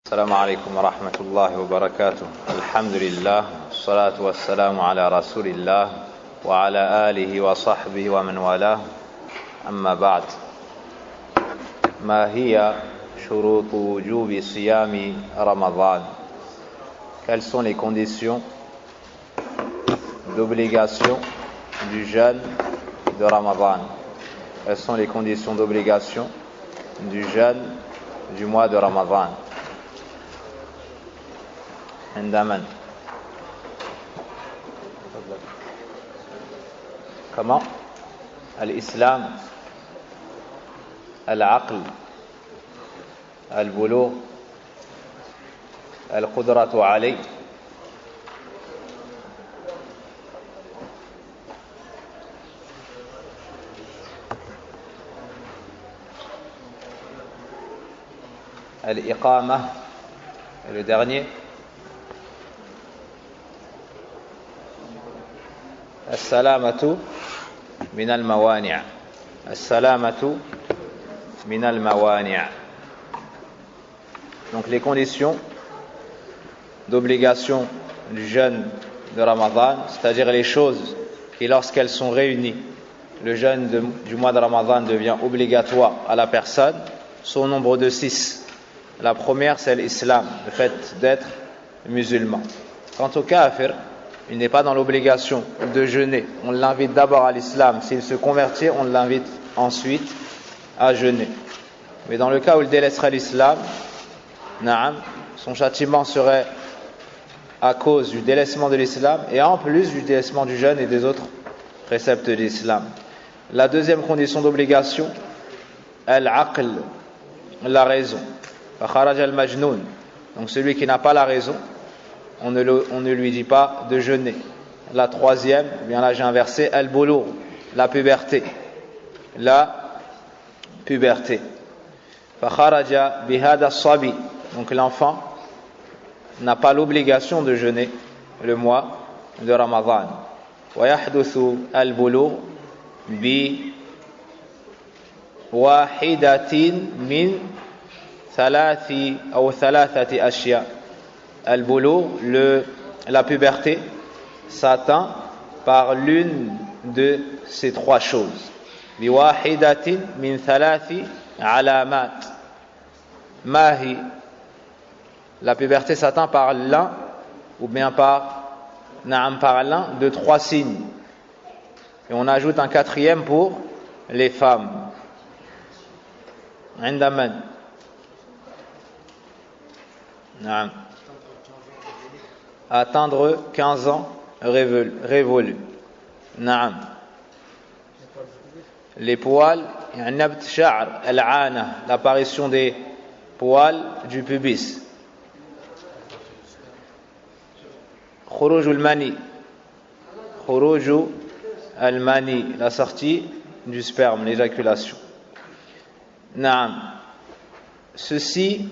السلام عليكم ورحمة الله وبركاته. الحمد لله والصلاة والسلام على رسول الله وعلى آله وصحبه ومن والاه. أما بعد، ما هي شروط وجوب صيام رمضان؟ Quelles sont les conditions d'obligation du jeûne de Ramadan? Quelles sont les conditions d'obligation du jeûne du mois de Ramadan? عندما comment الإسلام العقل البلوغ القدرة عليه الإقامة le dernier السلامة من الموانع السلامة من الموانع. Donc les conditions d'obligation du jeûne de Ramadan, c'est-à-dire les choses qui, lorsqu'elles sont réunies, le jeûne du mois de Ramadan devient obligatoire à la personne, sont au nombre de 6. La première, c'est l'islam, le fait d'être musulman. Quant au kafir, il n'est pas dans l'obligation de jeûner. On l'invite d'abord à l'islam. S'il se convertit, on l'invite ensuite à jeûner. Mais dans le cas où il délaisserait l'islam, son châtiment serait à cause du délaissement de l'islam et en plus du délaissement du jeûne et des autres préceptes de l'islam. La deuxième condition d'obligation, al-aql, la raison. Fakharaj al-majnoun, donc celui qui n'a pas la raison, on ne lui dit pas de jeûner. La troisième, bien là j'ai inversé, al-bulugh, la puberté. La puberté. Fakharaja bihada as-sabi, donc l'enfant n'a pas l'obligation de jeûner le mois de Ramadan. Wa yahduthu al-bulugh bi wahidatin min thalathi ou thalathati ashya. Al-bulugh, la puberté, s'atteint par l'une de ces trois choses. Biwahidatin min thalathi alamat. Mahi. La puberté s'atteint par l'un ou bien par l'un de trois signes. Et on ajoute un quatrième pour les femmes. Indaman. Naam. Atteindre 15 ans révolus. Naam. Les poils, l'apparition des poils du pubis. Khuruj al-mani. Khuruj al-mani, la sortie du sperme, l'éjaculation. Naam. Ceci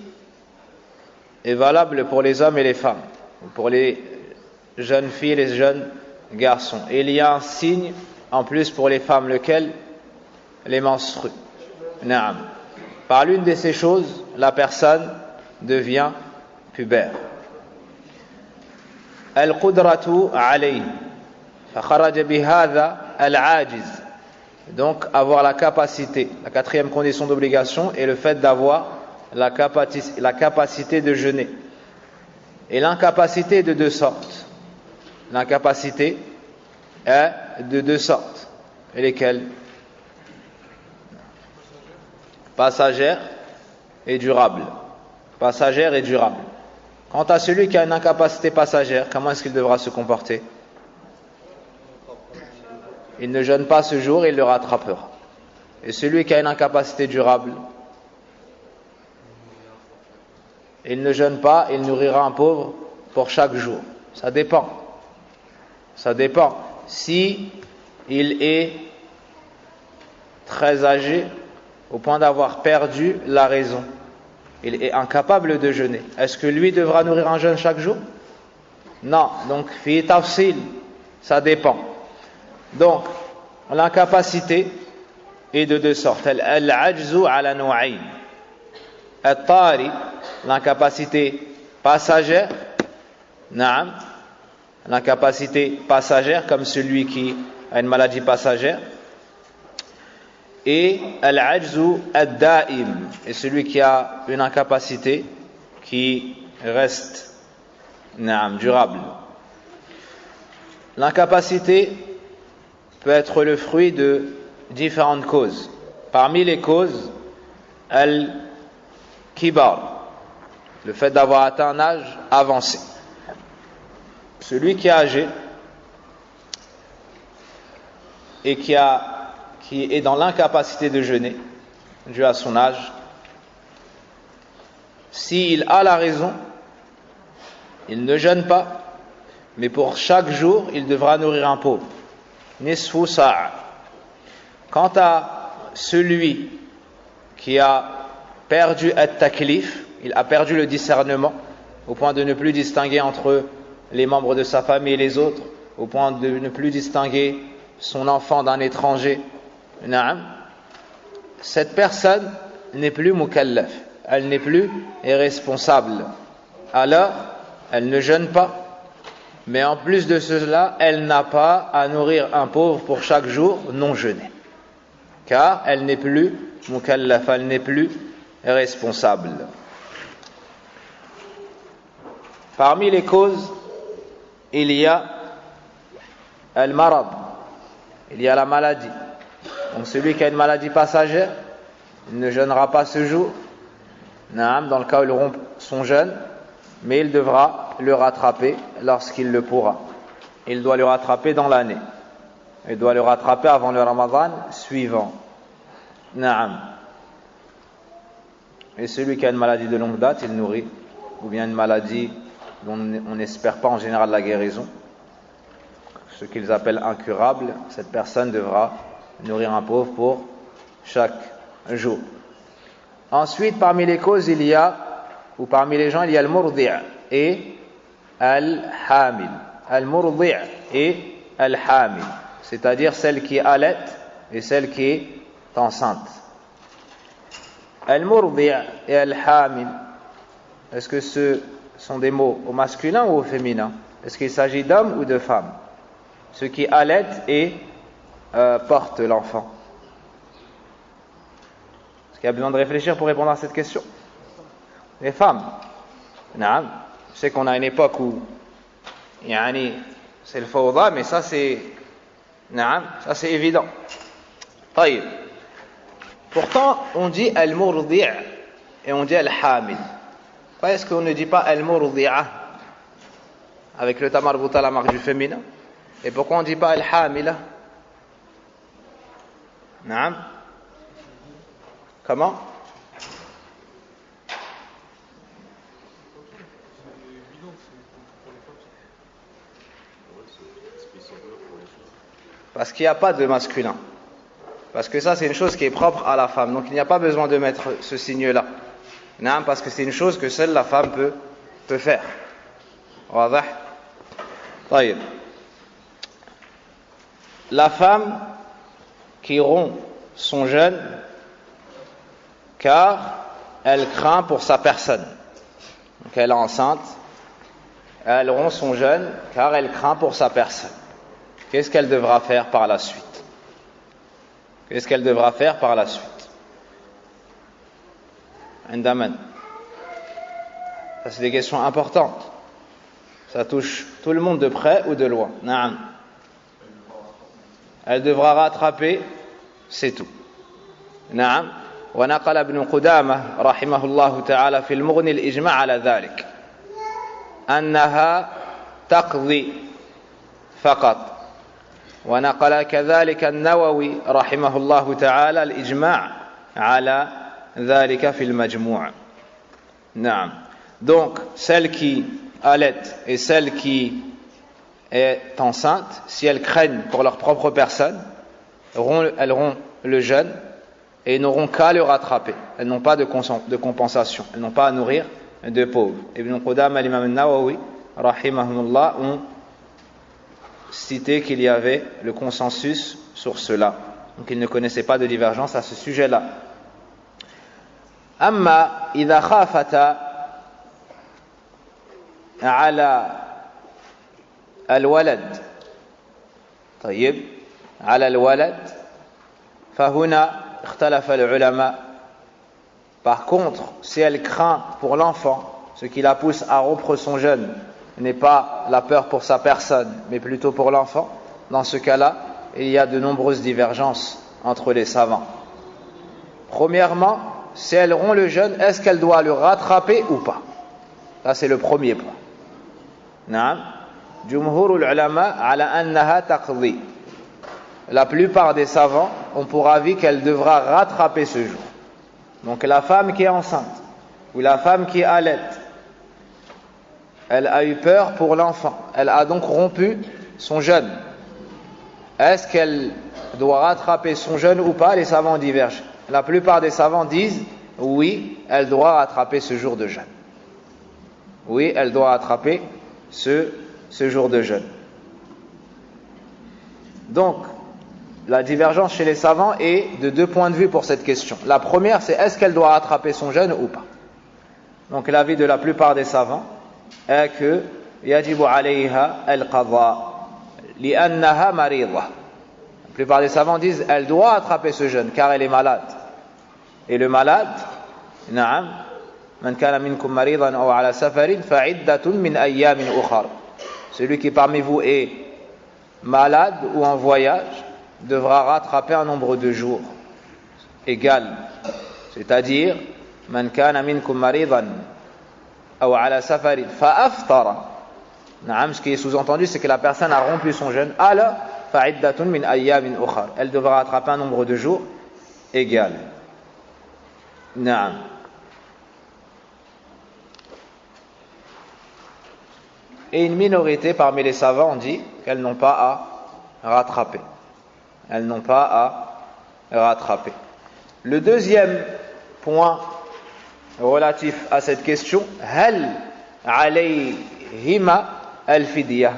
est valable pour les hommes et les femmes, pour les jeunes filles et les jeunes garçons. Et il y a un signe en plus pour les femmes, lequel? Les menstrues. Naam. Par l'une de ces choses, la personne devient pubère. Al-qudratu alayhi. Fakharaja bihadha al-ajiz. Donc avoir la capacité. La quatrième condition d'obligation est le fait d'avoir la capacité de jeûner. Et l'incapacité est de deux sortes. L'incapacité est de deux sortes. Et lesquelles? Passagère et durable. Passagère et durable. Quant à celui qui a une incapacité passagère, comment est-ce qu'il devra se comporter? Il ne jeûne pas ce jour, il le rattrapera. Et celui qui a une incapacité durable, il ne jeûne pas, il nourrira un pauvre pour chaque jour. Ça dépend. Ça dépend. Si il est très âgé, au point d'avoir perdu la raison, il est incapable de jeûner. Est-ce que lui devra nourrir un jeune chaque jour? Non. Donc, fi tafsil, ça dépend. Donc, l'incapacité est de deux sortes. Al-ajzu ala nou'ayn. Al-tari, l'incapacité passagère, na'am, l'incapacité passagère comme celui qui a une maladie passagère, et al-ajzu ad-da'im, et celui qui a une incapacité qui reste, na'am, durable. L'incapacité peut être le fruit de différentes causes. Parmi les causes, al-kibar, le fait d'avoir atteint un âge avancé. Celui qui est âgé et qui est dans l'incapacité de jeûner, dû à son âge, s'il a la raison, il ne jeûne pas, mais pour chaque jour, il devra nourrir un pauvre. Nisfu sa'a. Quant à celui qui a perdu at-taklif, il a perdu le discernement, au point de ne plus distinguer entre les membres de sa famille et les autres, au point de ne plus distinguer son enfant d'un étranger, na'am, cette personne n'est plus mukallaf, elle n'est plus responsable. Alors, elle ne jeûne pas, mais en plus de cela, elle n'a pas à nourrir un pauvre pour chaque jour non jeûné, car elle n'est plus mukallaf, elle n'est plus responsable. Parmi les causes, il y a al-marad, il y a la maladie. Donc celui qui a une maladie passagère, il ne jeûnera pas ce jour, dans le cas où il rompt son jeûne, mais il devra le rattraper lorsqu'il le pourra. Il doit le rattraper dans l'année. Il doit le rattraper avant le Ramadan suivant. Naam. Et celui qui a une maladie de longue date, il nourrit, ou bien une maladie dont on n'espère pas en général la guérison, ce qu'ils appellent incurable, cette personne devra nourrir un pauvre pour chaque jour. Ensuite, parmi les causes, il y a, ou parmi les gens, il y a al-murdi' et al-hamil. Al-murdi' et al-hamil, c'est-à-dire celle qui allait et celle qui est enceinte. Al-murdi' et al-hamil, est-ce que ce sont des mots au masculin ou au féminin? Est-ce qu'il s'agit d'hommes ou de femmes? Ceux qui allaitent et portent l'enfant. Est-ce qu'il y a besoin de réfléchir pour répondre à cette question? Les femmes. Non. Je sais qu'on a une époque où c'est le fawda, mais ça c'est évident. طيب. Pourtant, on dit al-murdi' et on dit al-hamil. Pourquoi est-ce qu'on ne dit pas al-murdi'a avec le tamarbouta, la marque du féminin? Et pourquoi on ne dit pas al-hamila? Non. Comment? Parce qu'il n'y a pas de masculin. Parce que ça, c'est une chose qui est propre à la femme. Donc il n'y a pas besoin de mettre ce signe-là. Non, parce que c'est une chose que seule la femme peut faire. واضح؟ طيب. La femme qui rompt son jeûne car elle craint pour sa personne. Donc elle est enceinte, elle rompt son jeûne car elle craint pour sa personne. Qu'est-ce qu'elle devra faire par la suite? Qu'est-ce qu'elle devra faire par la suite? Indaman. Ça, c'est des questions importantes. Ça touche tout le monde de près ou de loin. Naam. Elle devra rattraper, c'est tout. Naam. ونقل ابن قدامة رحمه الله تعالى في المغني الإجماع على ذلك أنها تقضي فقط. ونقل كذلك النووي رحمه الله تعالى الإجماع على ذلك في المجموع. نعم. Donc, celle qui allait et celle qui est enceinte, si elles craignent pour leur propre personne, elles auront le jeûne et n'auront qu'à le rattraper. Elles n'ont pas de compensation, elles n'ont pas à nourrir de pauvres. Ibn Qudama et l'imam al-Nawawi, rahimahumullah, ont cité qu'il y avait le consensus sur cela. Donc ils ne connaissaient pas de divergence à ce sujet-là. Amma idha khafata على الولد طيب على الولد فهنا اختلف العلماء. Par contre, si elle craint pour l'enfant, ce qui la pousse à rompre son jeûne n'est pas la peur pour sa personne, mais plutôt pour l'enfant, dans ce cas-là, il y a de nombreuses divergences entre les savants. Premièrement, si elle rompt le jeûne, est-ce qu'elle doit le rattraper ou pas? Ça, c'est le premier point. Naam. Jumhurul ulama ala annaha taqdi. La plupart des savants ont pour avis qu'elle devra rattraper ce jour. Donc la femme qui est enceinte ou la femme qui allait, elle a eu peur pour l'enfant, elle a donc rompu son jeûne. Est-ce qu'elle doit rattraper son jeûne ou pas? Les savants divergent. La plupart des savants disent oui, elle doit rattraper ce jour de jeûne. Oui, elle doit rattraper ce jour de jeûne. Donc, la divergence chez les savants est de deux points de vue pour cette question. La première, c'est est-ce qu'elle doit rattraper son jeûne ou pas? Donc, l'avis de la plupart des savants est que yajibu alayha al-qadha li'annaha marida. La plupart des savants disent elle doit rattraper ce jeûne car elle est malade. Et le malade, na'am, man kana minkum maridan aw ala safarin fa'iddatun min ayyamin ukhar. Celui qui parmi vous est malade ou en voyage devra rattraper un nombre de jours égal, c'est-à-dire man kana minkum maridan aw ala safarin fa aftara. Naam, ce qui est sous-entendu, c'est que la personne a rompu son jeûne. Alors fa'iddatun min ayyamin ukhar, elle devra rattraper un nombre de jours égal. Naam. Et une minorité parmi les savants ont dit qu'elles n'ont pas à rattraper. Elles n'ont pas à rattraper. Le deuxième point relatif à cette question, hal alayhima al-fidya.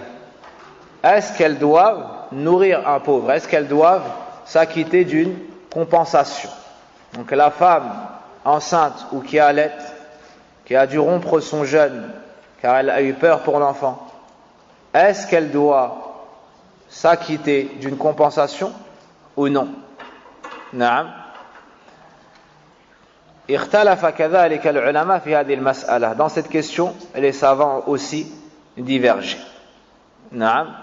Est-ce qu'elles doivent nourrir un pauvre? Est-ce qu'elles doivent s'acquitter d'une compensation? Donc la femme enceinte ou qui allait, qui a dû rompre son jeûne car elle a eu peur pour l'enfant, est-ce qu'elle doit s'acquitter d'une compensation ou non? Naam. اختلف كذلك العلماء في هذه المسألة. Dans cette question, les savants aussi divergent. Naam.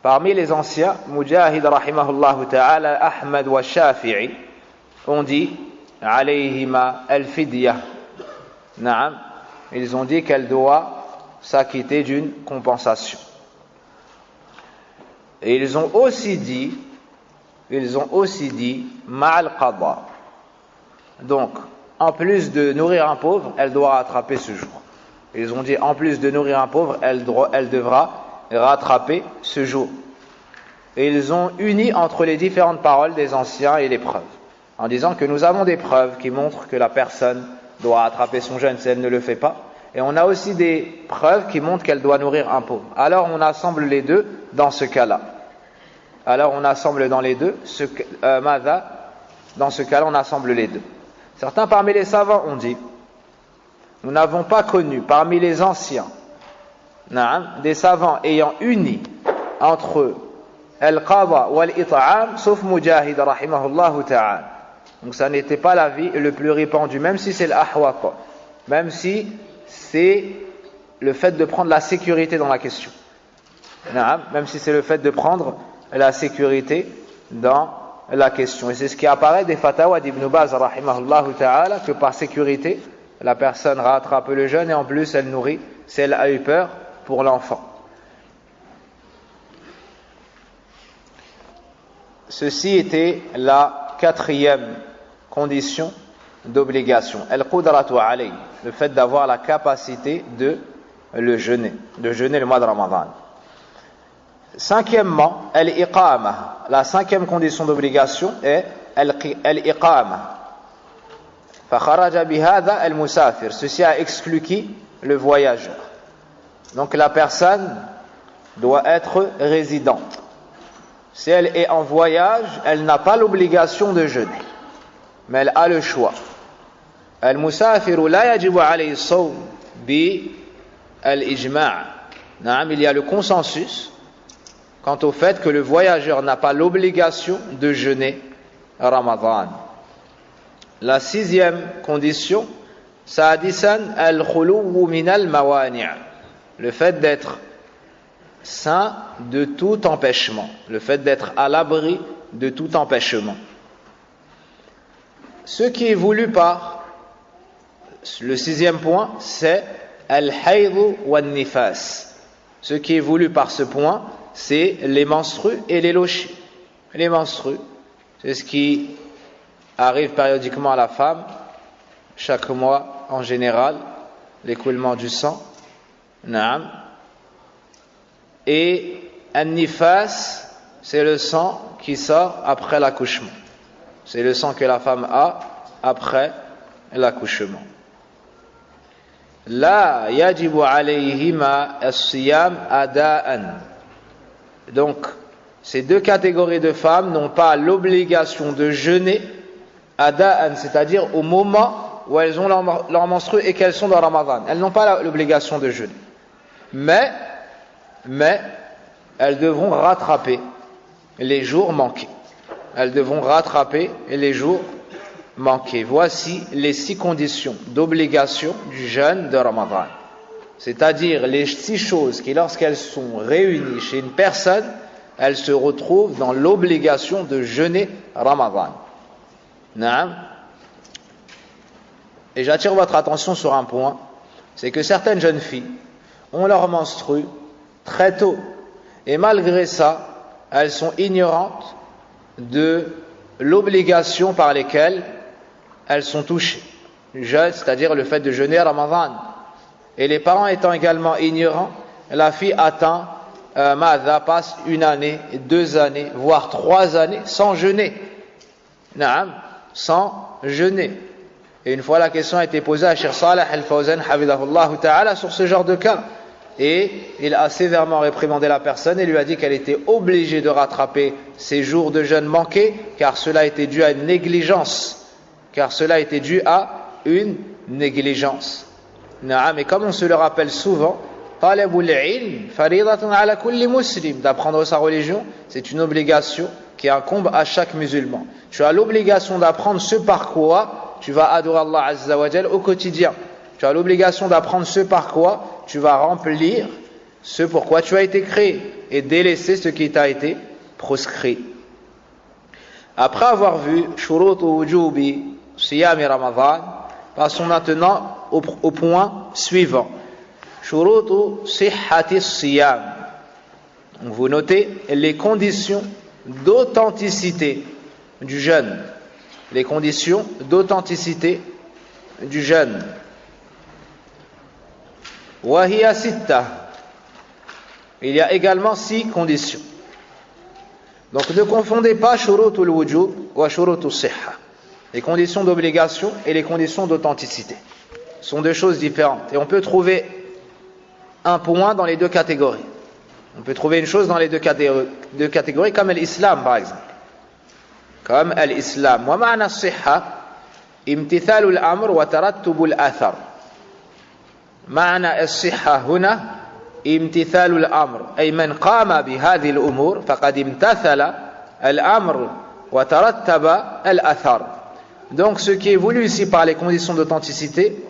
Parmi les anciens, Mujahid rahimahullah ta'ala, Ahmad wa Shafi'i ont dit alayhima al-fidya. Naam. Ils ont dit qu'elle doit s'acquitter d'une compensation. Et ils ont aussi dit ma'al qada. Donc, en plus de nourrir un pauvre, elle doit rattraper ce jour. Ils ont dit en plus de nourrir un pauvre, elle devra rattraper ce jour. Et ils ont uni entre les différentes paroles des anciens et les preuves, en disant que nous avons des preuves qui montrent que la personne doit rattraper son jeûne si elle ne le fait pas. Et on a aussi des preuves qui montrent qu'elle doit nourrir un pauvre. Alors on assemble les deux dans ce cas-là. Dans ce cas-là, on assemble les deux. Certains parmi les savants ont dit, nous n'avons pas connu parmi les anciens des savants ayant uni entre al-qada wal-it'am, sauf Mujahid rahimahullah ta'ala. Donc ça n'était pas l'avis le plus répandu, même si c'est l'ahwat, même si c'est le fait de prendre la sécurité dans la question. Même si c'est le fait de prendre la sécurité dans la question. Et c'est ce qui apparaît des fatawa d'Ibn Baz rahimahullah ta'ala, que par sécurité, la personne rattrape le jeûne et en plus elle nourrit si elle a eu peur pour l'enfant. Ceci était la quatrième condition d'obligation. Al-qudratu alayh, le fait d'avoir la capacité de jeûner le mois de Ramadan. Cinquièmement, al-iqama. La cinquième condition d'obligation est al-iqama. فخرج بهذا المسافر. Ceci a exclu qui? Le voyageur. Donc la personne doit être résidente. Si elle est en voyage, elle n'a pas l'obligation de jeûner, mais elle a le choix. المسافر لا يجب عليه الصوم al-ijma'. Il y a le consensus quant au fait que le voyageur n'a pas l'obligation de jeûner Ramadan. La sixième condition, sadisan al-khuluwu min al-mawani', le fait d'être saint de tout empêchement, le fait d'être à l'abri de tout empêchement. Ce qui est voulu par le sixième point, c'est al-hayd wa nifas. Ce qui est voulu par ce point, c'est les menstrues et les lochis. Les menstrues, c'est ce qui arrive périodiquement à la femme, chaque mois en général, l'écoulement du sang. Naam. Et an-nifas, c'est le sang qui sort après l'accouchement. C'est le sang que la femme a après l'accouchement. La yajibu alayhima as-siyam ada'an. Donc, ces deux catégories de femmes n'ont pas l'obligation de jeûner ada'an, c'est-à-dire au moment où elles ont leur menstru et qu'elles sont dans Ramadan. Elles n'ont pas l'obligation de jeûner. Mais elles devront rattraper les jours manqués. Elles devront rattraper les jours manqués. Voici les 6 conditions d'obligation du jeûne de Ramadan. C'est-à-dire les 6 choses qui, lorsqu'elles sont réunies chez une personne, elle se retrouve dans l'obligation de jeûner Ramadan. Naam. Et j'attire votre attention sur un point, c'est que certaines jeunes filles ont leur menstru très tôt, et malgré ça, elles sont ignorantes de l'obligation par lesquelles elles sont touchées. Jeûne, c'est-à-dire le fait de jeûner Ramadan. Et les parents étant également ignorants, la fille atteint passe 1 année, 2 années, voire 3 années sans jeûner. Naam, sans jeûner. Et une fois la question a été posée à Cheikh Saleh Al-Fawzan hafidhahullah ta'ala sur ce genre de cas. Et il a sévèrement réprimandé la personne et lui a dit qu'elle était obligée de rattraper ses jours de jeûne manqués, car cela était dû à une négligence. Car cela était dû à une négligence. Naam, et comme on se le rappelle souvent, d'apprendre sa religion, c'est une obligation qui incombe à chaque musulman. Tu as l'obligation d'apprendre ce par quoi tu vas adorer Allah Azza wa Jal au quotidien. Tu as l'obligation d'apprendre ce par quoi tu vas remplir ce pour quoi tu as été créé et délaisser ce qui t'a été proscrit. Après avoir vu shurut wujubi siyami Ramadan, passons maintenant au point suivant. Shurutu sihhati siyam. Donc vous notez les conditions d'authenticité du jeûne. Les conditions d'authenticité du jeûne. Wa hiya sitta. Il y a également 6 conditions. Donc ne confondez pas shurutul wujub wa shurutus sihha. Les conditions d'obligation et les conditions d'authenticité sont 2 choses différentes. Et on peut trouver un point dans les 2 catégories. On peut trouver une chose dans les 2 catégories, comme l'islam par exemple. Comme l'islam. Wa ma'na as-sihha imtithalu al-amr wa tarattubu al-athar. Ma'na as-sihha huna imtithalu al-amr. Ay man qama bi hadhihi al-umur faqad imtathala al-amr wa tarattaba al-athar. Donc ce qui est voulu ici par les conditions d'authenticité,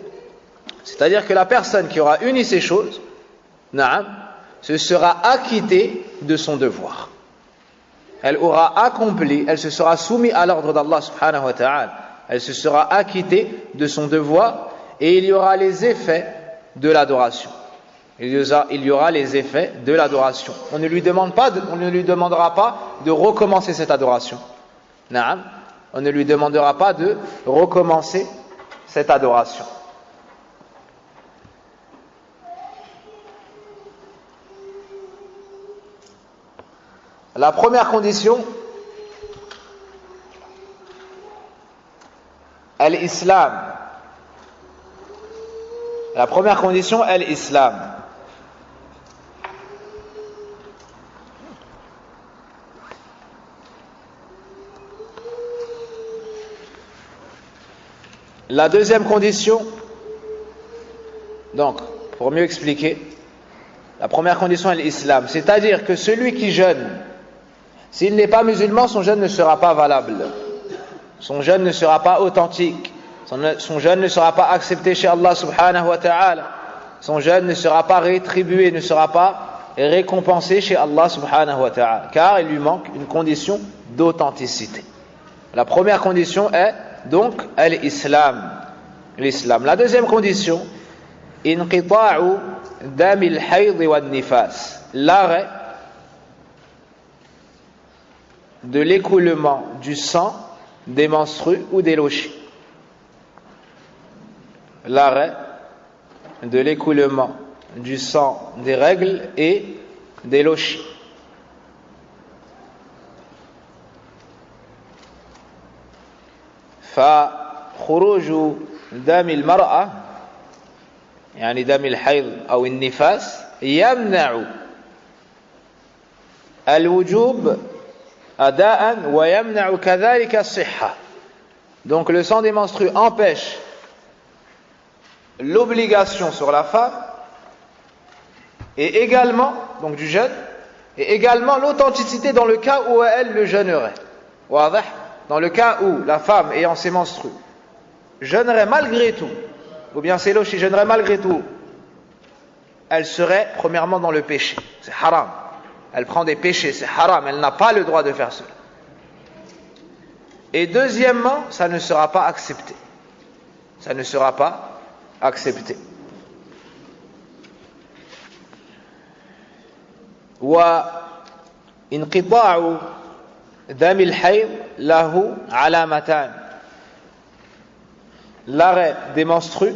c'est-à-dire que la personne qui aura uni ces choses, naam, se sera acquittée de son devoir. Elle aura accompli, elle se sera soumise à l'ordre d'Allah subhanahu wa ta'ala. Elle se sera acquittée de son devoir et il y aura les effets de l'adoration. Il y aura les effets de l'adoration. On ne lui demandera pas de recommencer cette adoration. Naam. On ne lui demandera pas de recommencer cette adoration. La première condition, l'islam. La première condition, l'islam. La deuxième condition, donc, pour mieux expliquer. La première condition est l'islam, c'est-à-dire que celui qui jeûne, s'il n'est pas musulman, son jeûne ne sera pas valable, son jeûne ne sera pas authentique, son jeûne ne sera pas accepté chez Allah subhanahu wa ta'ala, son jeûne ne sera pas rétribué, ne sera pas récompensé chez Allah subhanahu wa ta'ala, car il lui manque une condition d'authenticité. La première condition est donc l'islam. La deuxième condition, inqita'u damil hayd wa nifas, l'arrêt de l'écoulement du sang des menstrues ou des lochis. L'arrêt de l'écoulement du sang des règles et des lochis. فخروج دم المرأة يعني دم الحيض أو النفاس يمنع الوجوب أداء ويمنع كذلك الصحة. Donc le sang des menstrues empêche l'obligation sur la femme et également, donc du jeûne, et également l'authenticité dans le cas où elle le jeûnerait. Dans le cas où la femme ayant ses menstrues jeûnerait malgré tout, ou bien ses lochis jeûnerait malgré tout, elle serait premièrement dans le péché, c'est haram. Elle prend des péchés, c'est haram, elle n'a pas le droit de faire cela. Et deuxièmement, ça ne sera pas accepté. Ça ne sera pas accepté. وانقطاع دم الحيض له علامتان. L'arrêt des menstrues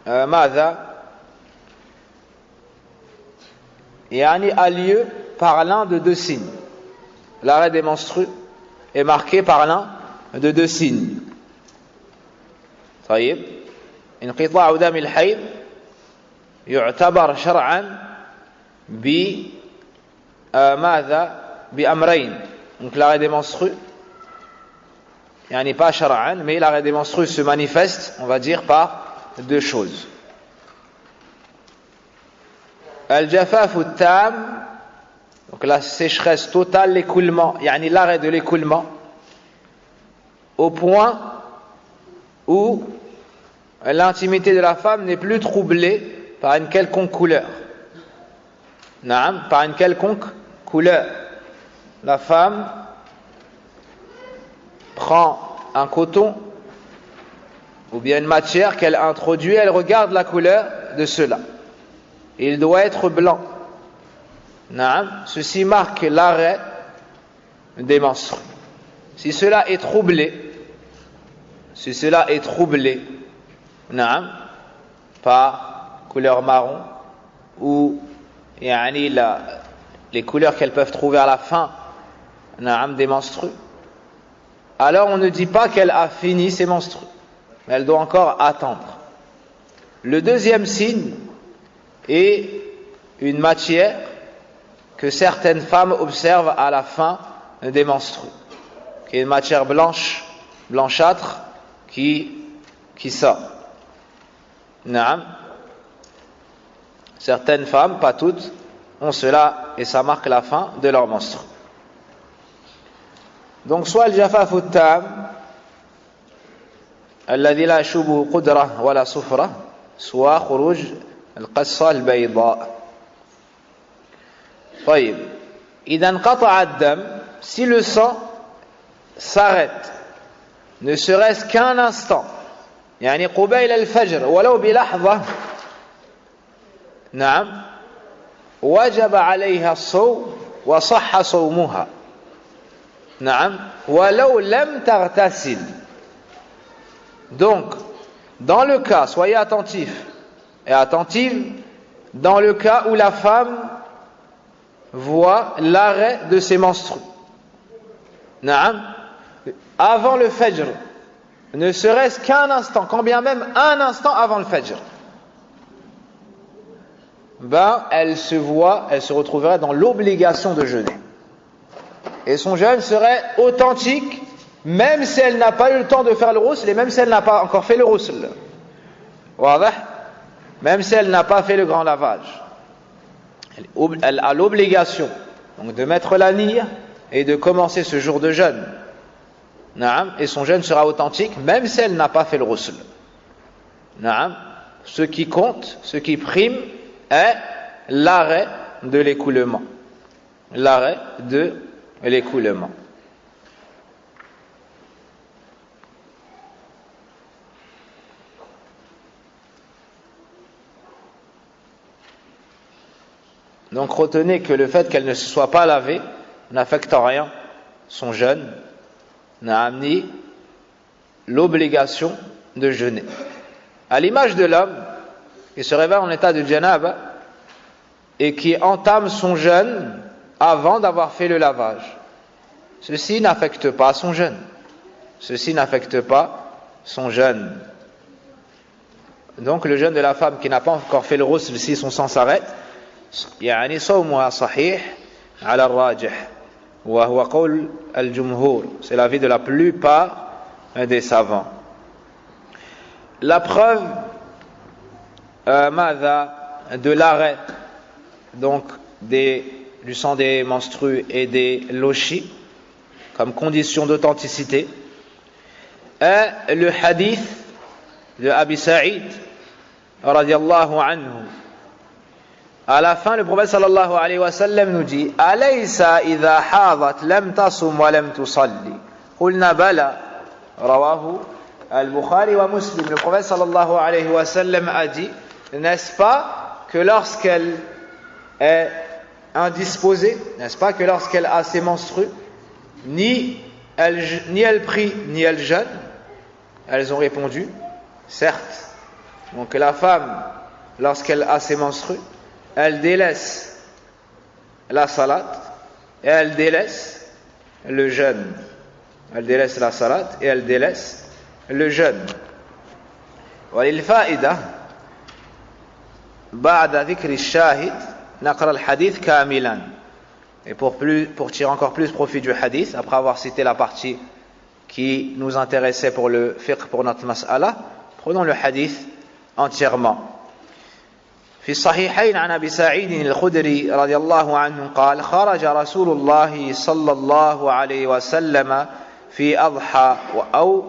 ماذا يعني a lieu par l'un de deux signes. L'arrêt des menstrues est marqué par l'un de deux signes. طيب انقطاع دم الحيض يعتبر شرعا بماذا بأمرين. Donc l'arrêt des menstrues يعني pas شرعا, mais l'arrêt des menstrues se manifeste, on va dire, par deux choses. الجفاف التام, donc la sécheresse totale, l'écoulement, يعني l'arrêt de l'écoulement au point où l'intimité de la femme n'est plus troublée par une quelconque couleur. Par une quelconque couleur. La femme prend un coton ou bien une matière qu'elle introduit, elle regarde la couleur de cela. Il doit être blanc. Ceci marque l'arrêt des menstrues. Si cela est troublé, par couleur marron ou les couleurs qu'elles peuvent trouver à la fin des menstrues, alors on ne dit pas qu'elle a fini ses menstrues, mais elle doit encore attendre. Le deuxième signe est une matière que certaines femmes observent à la fin des menstrues, qui est une matière blanchâtre qui sort. Certaines femmes, pas toutes, ont cela et ça marque la fin de leur menstru. Donc soit le jafaf al-tam الذي لا يشوبه قدرة ولا صفرة, soit خروج القصة البيضاء. طيب إذا انقطع الدم, si le sang s'arrête ne serait-ce qu'un instant, يعني قبيل الفجر ولو بلحظة, نعم, وجب عليها الصوم وصح صومها, نعم, ولو لم تغتسل. Donc, dans le cas, soyez attentifs et attentives, dans le cas où la femme voit l'arrêt de ses menstrues, نعم, avant le fajr, ne serait-ce qu'un instant, quand bien même un instant avant le fajr, elle se retrouverait dans l'obligation de jeûner. Et son jeûne serait authentique même si elle n'a pas eu le temps de faire le ghusl et même si elle n'a pas encore fait le ghusl. Même si elle n'a pas fait le grand lavage. Elle a l'obligation donc de mettre la niya et de commencer ce jour de jeûne. Et son jeûne sera authentique même si elle n'a pas fait le ghusl. Ce qui compte, ce qui prime est l'arrêt de l'écoulement. L'arrêt de l'écoulement. Donc retenez que le fait qu'elle ne se soit pas lavée n'affecte en rien son jeûne, ni l'obligation de jeûner. À l'image de l'homme qui se réveille en état de janaba et qui entame son jeûne avant d'avoir fait le lavage, ceci n'affecte pas son jeûne. Ceci n'affecte pas son jeûne. Donc le jeûne de la femme qui n'a pas encore fait le ghusl, si son sang s'arrête, يعني صومها صحيح على الراجح وهو قول الجمهور, c'est l'avis de la plupart des savants. La preuve de l'arrêt donc du sang des menstrues et des lochis comme condition d'authenticité est le hadith de Abi Sa'id radiyallahu anhu. À la fin, le prophète sallallahu alayhi wa sallam nous dit: Alaysa idha hadat lam tasum wa lam tusalli. Qulna bala. Rawahu al-Bukhari wa Muslim. Le prophète sallallahu alayhi wa sallam a dit: n'est-ce pas que lorsqu'elle est indisposée, n'est-ce pas que lorsqu'elle a ses menstrues, ni elle prie, ni elle jeûne? Elles ont répondu: certes. Donc la femme, lorsqu'elle a ses menstrues, elle délaisse la salat et elle délaisse le jeûne. Elle délaisse la salat et elle délaisse le jeûne. وللفائدة بعد ذكر الشاهد نقرأ الحديث كاملا. Et pour tirer encore plus profit du hadith, après avoir cité la partie qui nous intéressait pour le fiqh, pour notre mas'ala, prenons le hadith entièrement. في الصحيحين عن أبي سعيد الخدري رضي الله عنه قال: خرج رسول الله صلى الله عليه وسلم في أضحى أو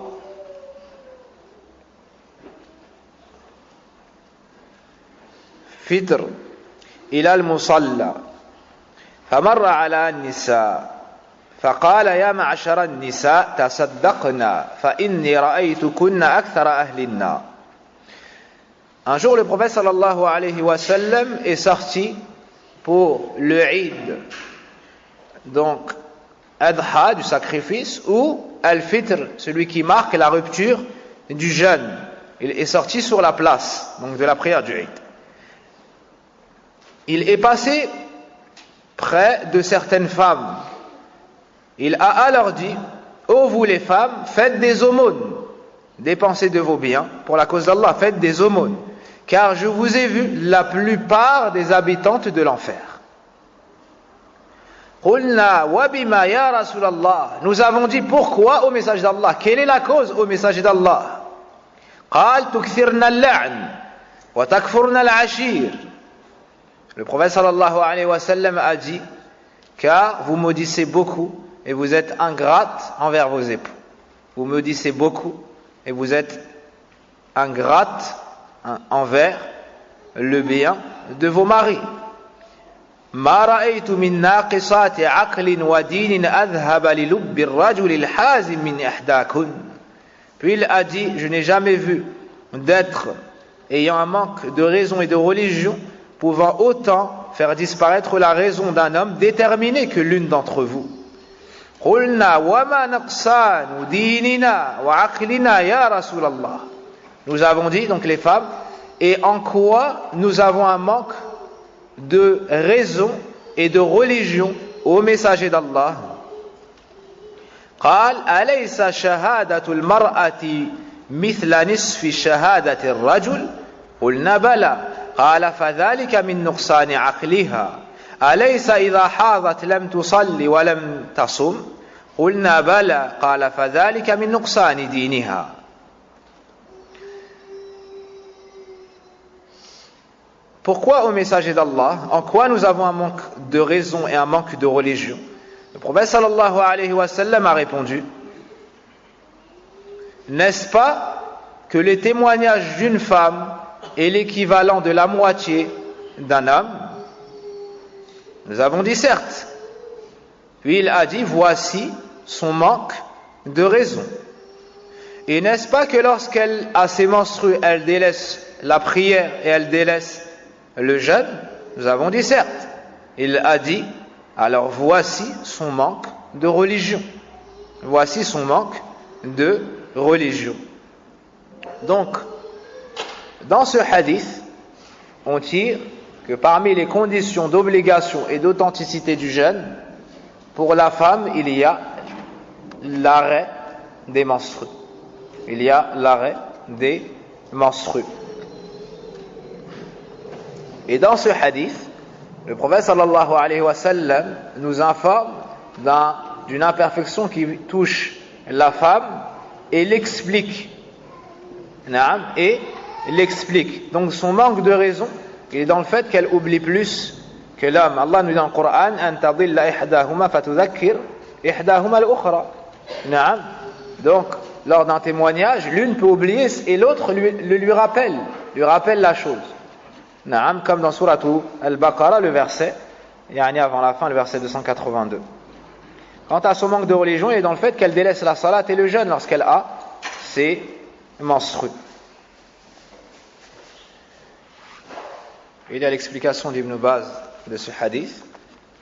فطر إلى المصلى فمر على النساء فقال: يا معشر النساء تصدقنا فإني رأيتكن أكثر أهل النار. Un jour, le prophète sallallahu alayhi wa sallam est sorti pour le Eid, donc Adha, du sacrifice, ou Al-Fitr, celui qui marque la rupture du jeûne. Il est sorti sur la place, donc de la prière du Eid. Il est passé près de certaines femmes. Il a alors dit: ô vous les femmes, faites des aumônes, dépensez de vos biens pour la cause d'Allah, faites des aumônes, car je vous ai vu la plupart des habitantes de l'enfer. Qulna wa bima ya Rasulallah. Nous avons dit: pourquoi, au message d'Allah? Quelle est la cause, au message d'Allah? Qal tukthirna al-la'n wa takfurna al-ashir. Le prophète sallallahu alayhi wa sallam a dit: car vous maudissez beaucoup et vous êtes ingrate envers vos époux. Vous maudissez beaucoup et vous êtes ingrate envers le bien de vos maris. ما رأيت من ناقصات عقل ودين أذهب للب الرجل الحازم من إحداكن. Puis il a dit: je n'ai jamais vu d'être ayant un manque de raison et de religion pouvant autant faire disparaître la raison d'un homme déterminé que l'une d'entre vous. قلنا وما نقصان ديننا وعقلنا يا رسول الله. Nous avons dit, donc les femmes, et en quoi nous avons un manque de raison et de religion au messager d'Allah. قال أليس شهادة المرأة مثل نصف شهادة الرجل. قلنا بلى. قال فذلك من نقصان عقلها. أليس إذا حاضت لم تصلي ولم تصم. قلنا بلى قال فذلك من نقصان دينها. Pourquoi, ô messager d'Allah, en quoi nous avons un manque de raison et un manque de religion? Le prophète sallallahu alayhi wa sallam a répondu: n'est-ce pas que le témoignage d'une femme est l'équivalent de la moitié d'un homme? Nous avons dit certes. Puis il a dit: voici son manque de raison. Et n'est-ce pas que lorsqu'elle a ses menstrues, elle délaisse la prière et elle délaisse le jeûne? Nous avons dit certes. Il a dit: alors voici son manque de religion. Voici son manque de religion. Donc, dans ce hadith, on tire que parmi les conditions d'obligation et d'authenticité du jeûne, pour la femme, il y a l'arrêt des menstrues. Il y a l'arrêt des menstrues. Et dans ce hadith, le prophète sallallahu alayhi wa sallam nous informe d'une imperfection qui touche la femme et l'explique. Et l'explique. Donc son manque de raison, il est dans le fait qu'elle oublie plus que l'homme. Allah nous dit dans le Coran: an tadilla ihdahuma fatudhakkir ihdahuma al-ukhra. Donc lors d'un témoignage, l'une peut oublier et l'autre lui rappelle la chose. Comme dans Suratu Al-Baqarah, le verset, avant la fin, le verset 282. Quant à son manque de religion, il est dans le fait qu'elle délaisse la salat et le jeûne lorsqu'elle a ses menstrues. Il y a l'explication d'Ibn Baz de ce hadith.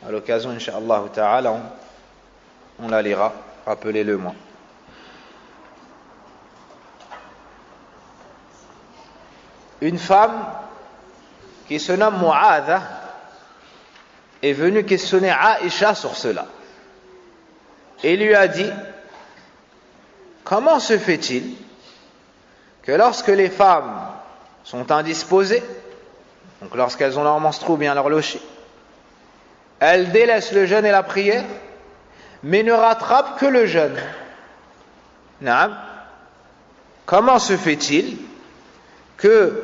À l'occasion, Inch'Allah Ta'ala, on la lira. Rappelez-le moi. Une femme qui se nomme Mu'adha est venue questionner Aïcha sur cela. Et lui a dit: comment se fait-il que lorsque les femmes sont indisposées, donc lorsqu'elles ont leur menstru ou bien leur locher, elles délaissent le jeûne et la prière, mais ne rattrapent que le jeûne? Comment se fait-il que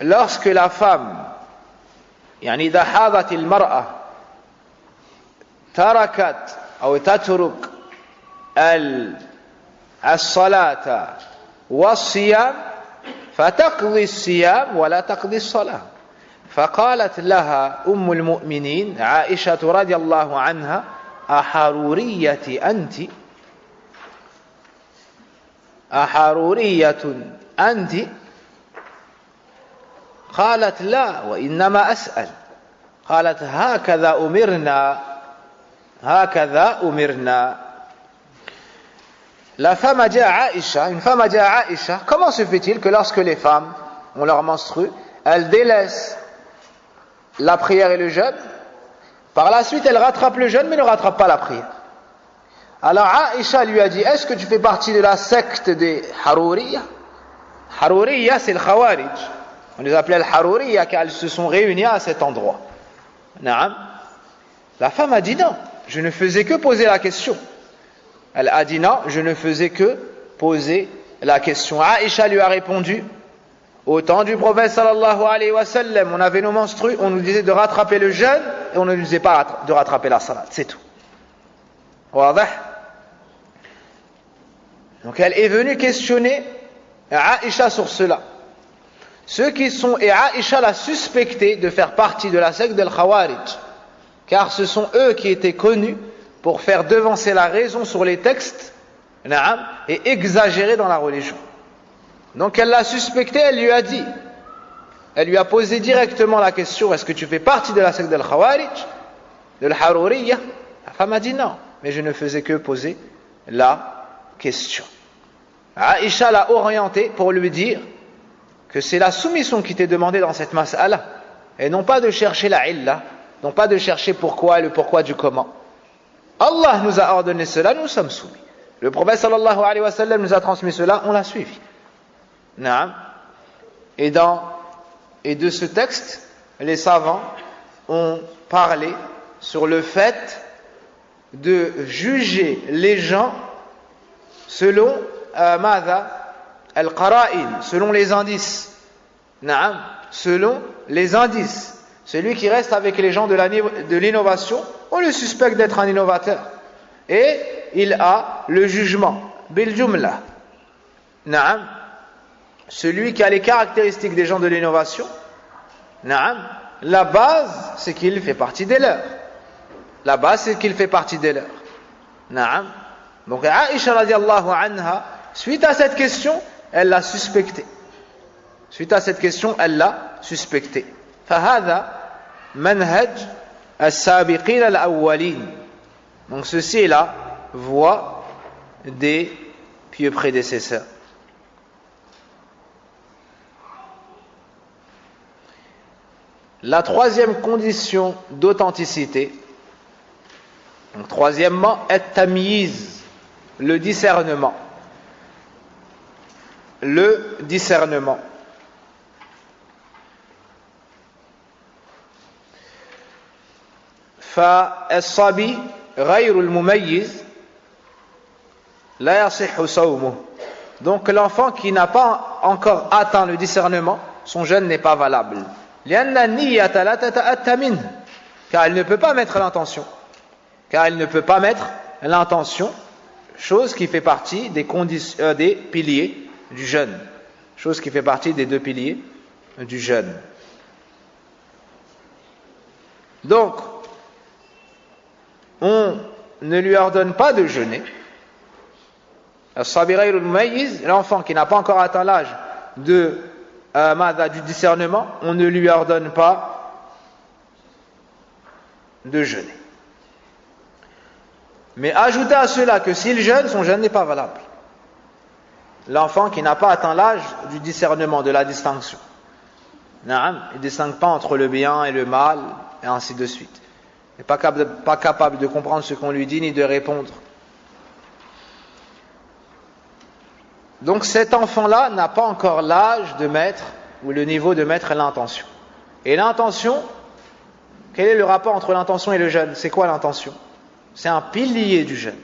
lorsque la femme, إذا حاضت المرأة تركت أو تترك الصلاة والصيام فتقضي الصيام ولا تقضي الصلاة؟ فقالت لها أم المؤمنين عائشة رضي الله عنها: أحرورية أنت؟ أحرورية أنت؟ قالت: لا وإنما أسأل. قالت: هكذا أمرنا. La femme a dit à Aïcha, une femme a dit à Aïcha: comment se fait-il que lorsque les femmes ont leur menstru, elles délaissent la prière et le jeûne, par la suite elles rattrapent le jeûne mais ne rattrapent pas la prière? Alors Aïcha lui a dit: est-ce que tu fais partie de la secte des Harouriya? Harouriya, c'est le Khawarij. On les appelait Al-Harouriya car elles se sont réunies à cet endroit. La femme a dit: non, je ne faisais que poser la question. Elle a dit: non, je ne faisais que poser la question. Aïcha lui a répondu: au temps du prophète sallallahu alayhi wa sallam, on avait nos menstrues, on nous disait de rattraper le jeûne et on ne nous disait pas de rattraper la salat, c'est tout. Donc elle est venue questionner Aïcha sur cela. Ceux qui sont, et Aïcha l'a suspecté de faire partie de la secte del Khawarij, car ce sont eux qui étaient connus pour faire devancer la raison sur les textes et exagérer dans la religion. Donc elle l'a suspecté, elle lui a posé directement la question: est-ce que tu fais partie de la secte del Khawarij, de l'Harouriya? La femme a dit: non, mais je ne faisais que poser la question. Aïcha l'a orienté pour lui dire que c'est la soumission qui t'est demandée dans cette mas'ala, et non pas de chercher la illa, non pas de chercher pourquoi et le pourquoi du comment. Allah nous a ordonné cela, nous sommes soumis. Le prophète sallallahu alayhi wa sallam nous a transmis cela, on l'a suivi. Et de ce texte, les savants ont parlé sur le fait de juger les gens selon al-qara'in, selon les indices. Naam, selon les indices. Celui qui reste avec les gens de l'innovation, on le suspecte d'être un innovateur. Et il a le jugement. Bil jumla. Naam. Celui qui a les caractéristiques des gens de l'innovation. Naam. La base, c'est qu'il fait partie des leurs. La base, c'est qu'il fait partie des leurs. Naam. Donc Aïcha radiallahu anha, suite à cette question, elle l'a suspecté. Suite à cette question, elle l'a suspecté. فهذا منهج السابقين الأولين. Donc ceci est la voie des pieux prédécesseurs. La troisième condition d'authenticité, donc troisièmement, at-tamyiz, le discernement. Le discernement. فالصبي غير المميز لا يصح صومه. Donc l'enfant qui n'a pas encore atteint le discernement, son jeûne n'est pas valable. لأن النية لا تتأتى منه, car il ne peut pas mettre l'intention. Car il ne peut pas mettre l'intention, chose qui fait partie des piliers du jeûne. Chose qui fait partie des 2 piliers du jeûne. Donc, on ne lui ordonne pas de jeûner. L'enfant qui n'a pas encore atteint l'âge du discernement, on ne lui ordonne pas de jeûner. Mais ajoutez à cela que s'il jeûne, son jeûne n'est pas valable. L'enfant qui n'a pas atteint l'âge du discernement, de la distinction. Il ne distingue pas entre le bien et le mal, et ainsi de suite. Il n'est pas capable de comprendre ce qu'on lui dit, ni de répondre. Donc cet enfant-là n'a pas encore l'âge de mettre, ou le niveau de mettre l'intention. Et l'intention, quel est le rapport entre l'intention et le jeûne? C'est quoi l'intention? C'est un pilier du jeûne.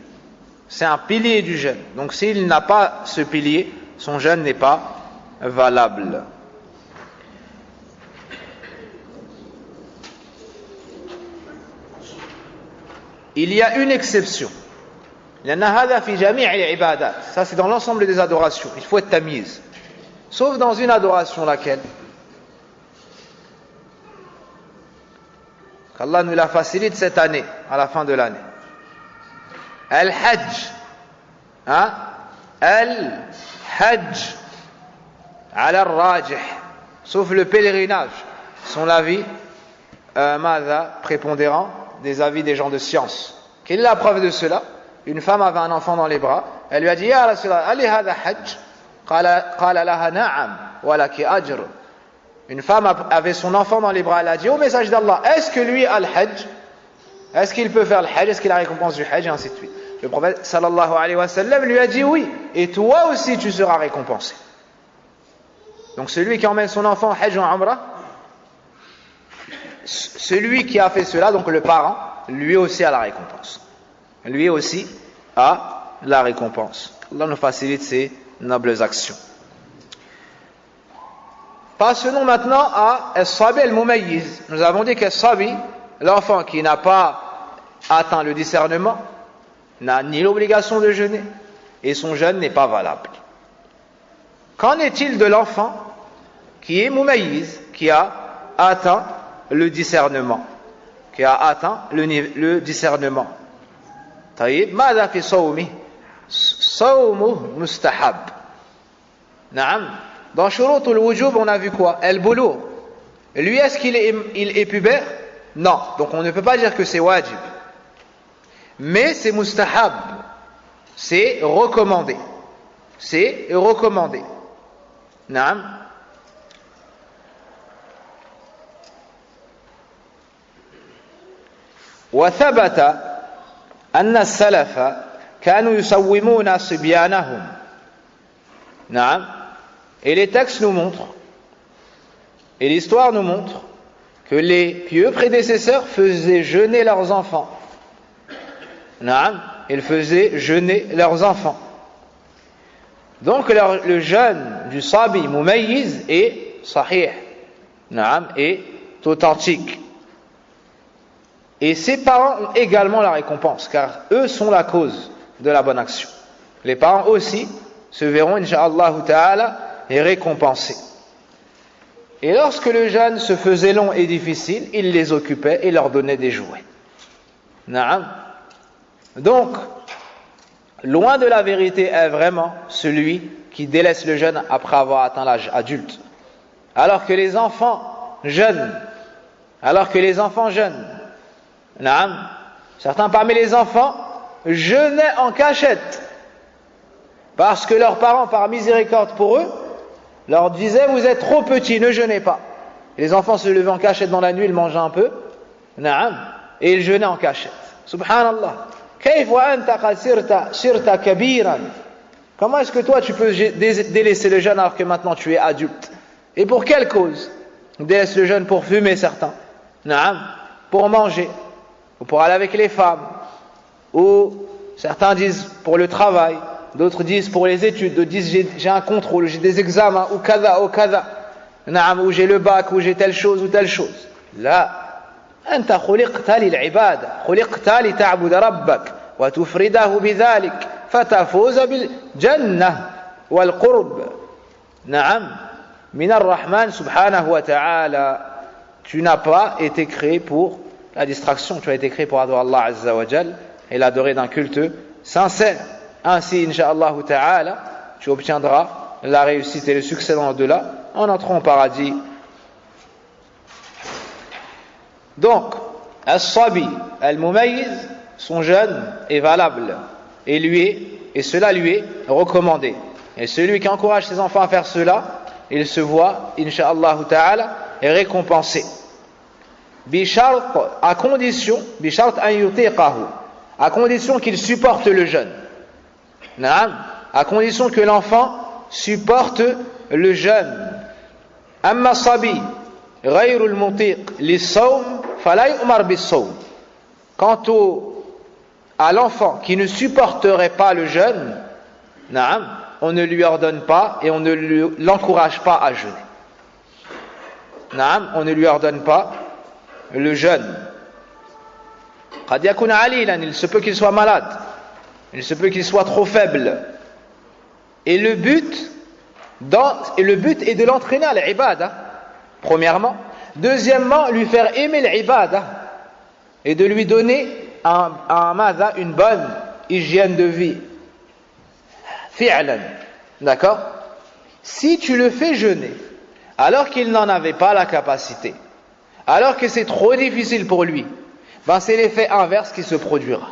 C'est un pilier du jeûne. Donc s'il n'a pas ce pilier, son jeûne n'est pas valable. Il y a une exception. Ça c'est dans l'ensemble des adorations. Il faut être tamiz. Sauf dans une adoration, laquelle? Qu'Allah nous la facilite cette année, à la fin de l'année. Al-Hajj. Al-Hajj. Ala al-Rajih. Sauf le pèlerinage. Sont l'avis prépondérant des avis des gens de science. Quelle est la preuve de cela? Une femme avait un enfant dans les bras. Elle lui a dit: Ya Rasulallah, ali hada hajj? Qala laha na'am, wa laki ajr. Une femme avait son enfant dans les bras. Elle a dit: au message d'Allah, est-ce que lui a le hajj? Est-ce qu'il peut faire le hajj? Est-ce qu'il a la récompense du hajj? Et ainsi de suite. Le prophète sallallahu alayhi wa sallam lui a dit: oui, et toi aussi tu seras récompensé. Donc celui qui emmène son enfant au hajj ou en umrah, celui qui a fait cela, donc le parent, lui aussi a la récompense. Lui aussi a la récompense. Allah nous facilite ces nobles actions. Passons maintenant à As-Sabi al-Mumayyiz. Nous avons dit qu'As-Sabi, l'enfant qui n'a pas atteint le discernement, n'a ni l'obligation de jeûner, et son jeûne n'est pas valable. Qu'en est-il de l'enfant qui est Mumayyiz, qui a atteint le discernement, qui a atteint le discernement? طيب ماذا في صومه؟ صومه مستحب. نعم. Dans شروط الوجوب, on a vu quoi? El-Boulough. Lui, est-ce qu'il est pubère? Non. Donc on ne peut pas dire que c'est wajib. Mais c'est mustahab. C'est recommandé. C'est recommandé. نعم. وثبت أن السلف كانوا يصومون صبيانهم. نعم. Et les textes nous montrent, et l'histoire nous montre, que les pieux prédécesseurs faisaient jeûner leurs enfants. Naam, ils faisaient jeûner leurs enfants. Donc le jeûne du sabi mumayyiz est sahih, naam, est authentique. Et ses parents ont également la récompense, car eux sont la cause de la bonne action. Les parents aussi se verront, incha'Allah ta'ala, récompensés. Et lorsque le jeûne se faisait long et difficile, il les occupait et leur donnait des jouets. Naam. Donc, loin de la vérité est vraiment celui qui délaisse le jeûne après avoir atteint l'âge adulte. Alors que les enfants jeûnent, naam, certains parmi les enfants jeûnaient en cachette, parce que leurs parents, par miséricorde pour eux, leur disaient: vous êtes trop petits, ne jeûnez pas. Et les enfants se levaient en cachette dans la nuit, ils mangeaient un peu, naam, et ils jeûnaient en cachette. Subhanallah. Comment est-ce que toi tu peux délaisser le jeûne alors que maintenant tu es adulte? Et pour quelle cause? Délaisse le jeûne pour fumer, certains, naam, pour manger, ou pour aller avec les femmes, ou certains disent pour le travail, d'autres disent pour les études, d'autres disent j'ai un contrôle, j'ai des examens, ou kada, naam, ou j'ai le bac, ou j'ai telle chose ou telle chose. Là, أنت خلقت للعبادة، خلقت لتعبد ربك وتفرده بذلك فتفوز بالجنة والقرب. نعم من الرحمن سبحانه وتعالى. Tu n'as pas été créé pour la distraction, tu as été créé pour adorer Allah Azza wa Jal et l'adorer d'un culte sincère. Ainsi, incha'Allah ta'ala, tu obtiendras la réussite et le succès dans l'au-delà en entrant au paradis. Donc, as-sabi al-mumayyiz, son jeûne est valable et cela lui est recommandé. Et celui qui encourage ses enfants à faire cela, il se voit, incha'Allah ta'ala, récompensé. Bishart, à condition qu'il supporte le jeûne. À condition que l'enfant supporte le jeûne. Amma sabi ghayrul mutiq lis-sawm fala yu'mar bis-sawm. Quant à l'enfant qui ne supporterait pas le jeûne, on ne lui ordonne pas et on ne l'encourage pas à jeûner. On ne lui ordonne pas le jeûne. Qad yakun alilan, il se peut qu'il soit malade, il se peut qu'il soit trop faible. Et le but est de l'entraîner à l'ibada, premièrement. Deuxièmement, lui faire aimer l'ibada et de lui donner une bonne hygiène de vie. Fi'lan. D'accord? Si tu le fais jeûner alors qu'il n'en avait pas la capacité, alors que c'est trop difficile pour lui, c'est l'effet inverse qui se produira.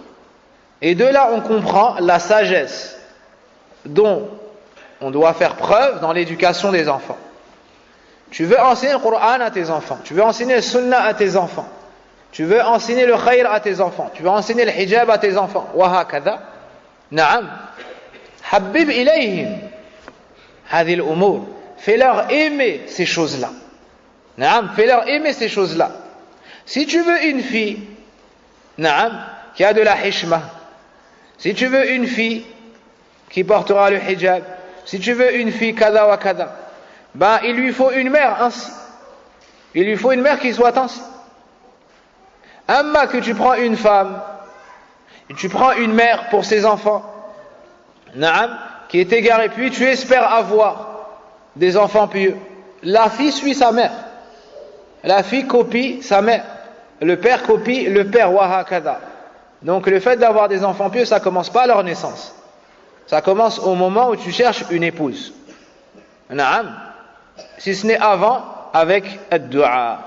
Et de là, on comprend la sagesse dont on doit faire preuve dans l'éducation des enfants. Tu veux enseigner le Coran à tes enfants, tu veux enseigner le Sunnah à tes enfants, tu veux enseigner le Khayr à tes enfants, tu veux enseigner le Hijab à tes enfants, wa hakadha. Na'am. Habib ilayhim hadhihi al-umur. Fais-leur aimer ces choses-là. Na'am, fais-leur aimer ces choses-là. Si tu veux une fille, na'am, qui a de la hishma, si tu veux une fille qui portera le hijab, si tu veux une fille kada wa kada, il lui faut une mère ainsi. Il lui faut une mère qui soit ainsi. Amma que tu prends une femme, et tu prends une mère pour ses enfants, na'am, qui est égarée, puis tu espères avoir des enfants pieux. La fille suit sa mère. La fille copie sa mère. Le père copie le père, wa hakada. Donc le fait d'avoir des enfants pieux, ça commence pas à leur naissance. Ça commence au moment où tu cherches une épouse. Na'am. Si ce n'est avant, avec ad-du'a.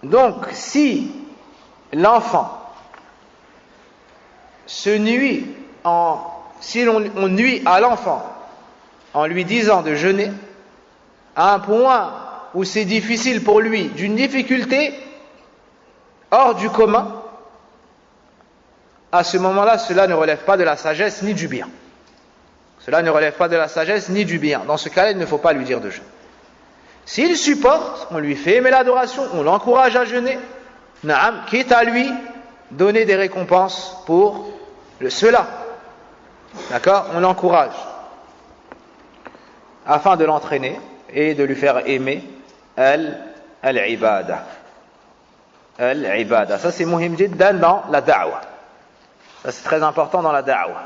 Donc, si l'enfant se nuit si on nuit à l'enfant en lui disant de jeûner, à un point où c'est difficile pour lui, d'une difficulté hors du commun, à ce moment-là, cela ne relève pas de la sagesse ni du bien. Cela ne relève pas de la sagesse ni du bien. Dans ce cas-là, il ne faut pas lui dire de jeûner. S'il supporte, on lui fait aimer l'adoration, on l'encourage à jeûner. Naam, quitte à lui donner des récompenses pour cela. D'accord? On l'encourage afin de l'entraîner et de lui faire aimer al-ibada. Al-ibada. Ça c'est muhim jiddan dans la da'wa. Ça c'est très important dans la da'wa.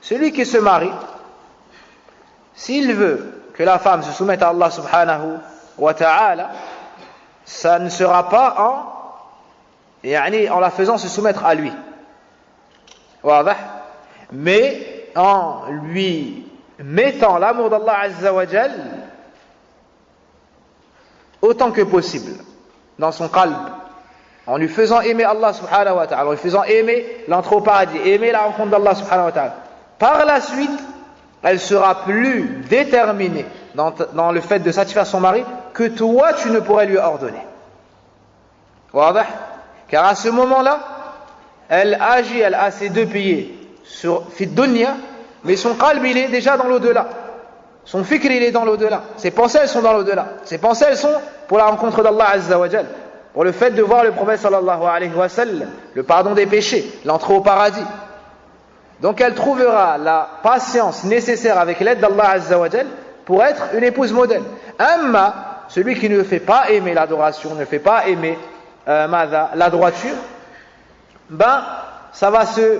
Celui qui se marie, s'il veut que la femme se soumette à Allah subhanahu wa ta'ala, ça ne sera pas en la faisant se soumettre à lui. Mais en lui mettant l'amour d'Allah Azza wa Jal autant que possible dans son qalb, en lui faisant aimer Allah subhanahu wa ta'ala, en lui faisant aimer l'entrée au paradis, aimer la rencontre d'Allah subhanahu wa ta'ala. Par la suite, elle sera plus déterminée dans le fait de satisfaire son mari que toi tu ne pourrais lui ordonner. Car à ce moment-là, elle agit, elle a ses deux pieds sur fit dunya, mais son qalb il est déjà dans l'au-delà. Son fikr il est dans l'au-delà. Ses pensées elles sont dans l'au-delà. Ses pensées elles sont pour la rencontre d'Allah Azza wa Jal, pour le fait de voir le prophète sallallahu alayhi wa sallam, le pardon des péchés, l'entrée au paradis. Donc elle trouvera la patience nécessaire avec l'aide d'Allah Azza wa Jal pour être une épouse modèle. Amma, celui qui ne fait pas aimer l'adoration, ne fait pas aimer la droiture, ça va se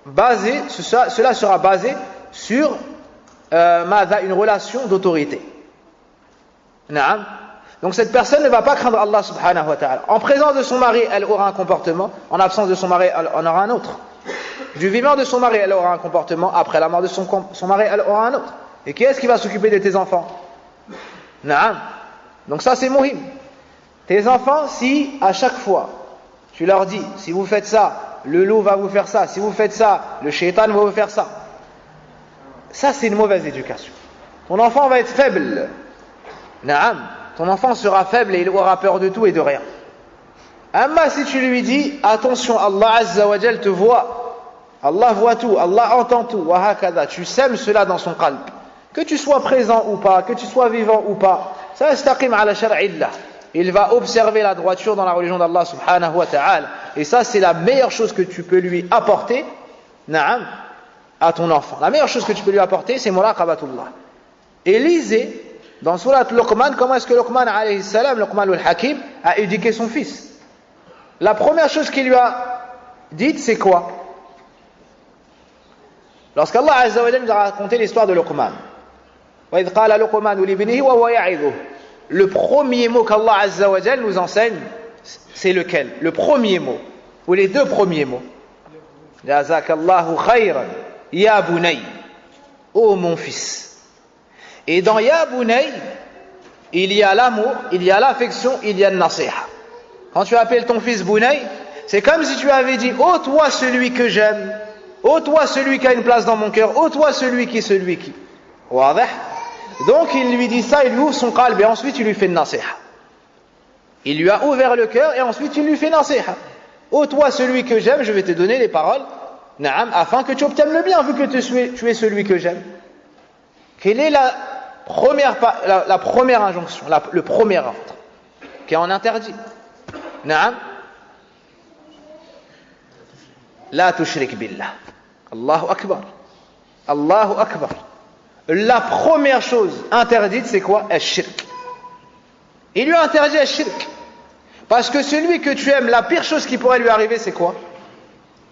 baser, cela sera basé sur une relation d'autorité. Naam. Donc cette personne ne va pas craindre Allah subhanahu wa ta'ala. En présence de son mari, elle aura un comportement. En absence de son mari, elle en aura un autre. Du vivant de son mari, elle aura un comportement. Après la mort de son mari, elle aura un autre. Et qui est-ce qui va s'occuper de tes enfants? Naam. Donc ça c'est muhim. Tes enfants, si à chaque fois tu leur dis, si vous faites ça, le loup va vous faire ça, si vous faites ça, le shaitan va vous faire ça, ça c'est une mauvaise éducation. Ton enfant va être faible. Naam. Ton enfant sera faible et il aura peur de tout et de rien. Amma si tu lui dis, attention, Allah Azza wa Jal te voit, Allah voit tout, Allah entend tout, wa hakada, tu sèmes cela dans son qalb. Que tu sois présent ou pas, que tu sois vivant ou pas, ça istaqim ala shar'illah. Il va observer la droiture dans la religion d'Allah subhanahu wa ta'ala. Et ça c'est la meilleure chose que tu peux lui apporter, naam, à ton enfant. La meilleure chose que tu peux lui apporter, c'est muraqabatullah. Et lisez dans Surat Luqman, comment est-ce que Luqman alayhi salam, Luqman al-Hakim, a éduqué son fils. La première chose qu'il lui a dite, c'est quoi? Lorsqu'Allah Azza wa Jalla nous a raconté l'histoire de Luqman. وَإِذْ قَالَ لُقْمَانُ لِابْنِهِ وَهُوَ يَعِظُهُ. Le premier mot qu'Allah Azza wa Jalla nous enseigne, c'est lequel? Le premier mot, ou les deux premiers mots. Jazakallahu khayran, ya bunay, ô mon fils. Et dans Ya Bunay, il y a l'amour, il y a l'affection, il y a le nasiha. Quand tu appelles ton fils Bunay, c'est comme si tu avais dit, ô toi celui que j'aime, ô toi celui qui a une place dans mon cœur, ô toi celui qui. Donc il lui dit ça, il lui ouvre son qalb et ensuite il lui fait le nasiha. Il lui a ouvert le cœur et ensuite il lui fait nasiha. Ô toi celui que j'aime, je vais te donner les paroles, naam, afin que tu obtiennes le bien, vu que tu es celui que j'aime. Quelle est la première injonction, le premier ordre qui est en interdit? Naam. La tushrik billah. Allahu akbar. Allahu akbar. La première chose interdite, c'est quoi? Al-shirk. Il lui a interdit al-shirk. Parce que celui que tu aimes, la pire chose qui pourrait lui arriver, c'est quoi?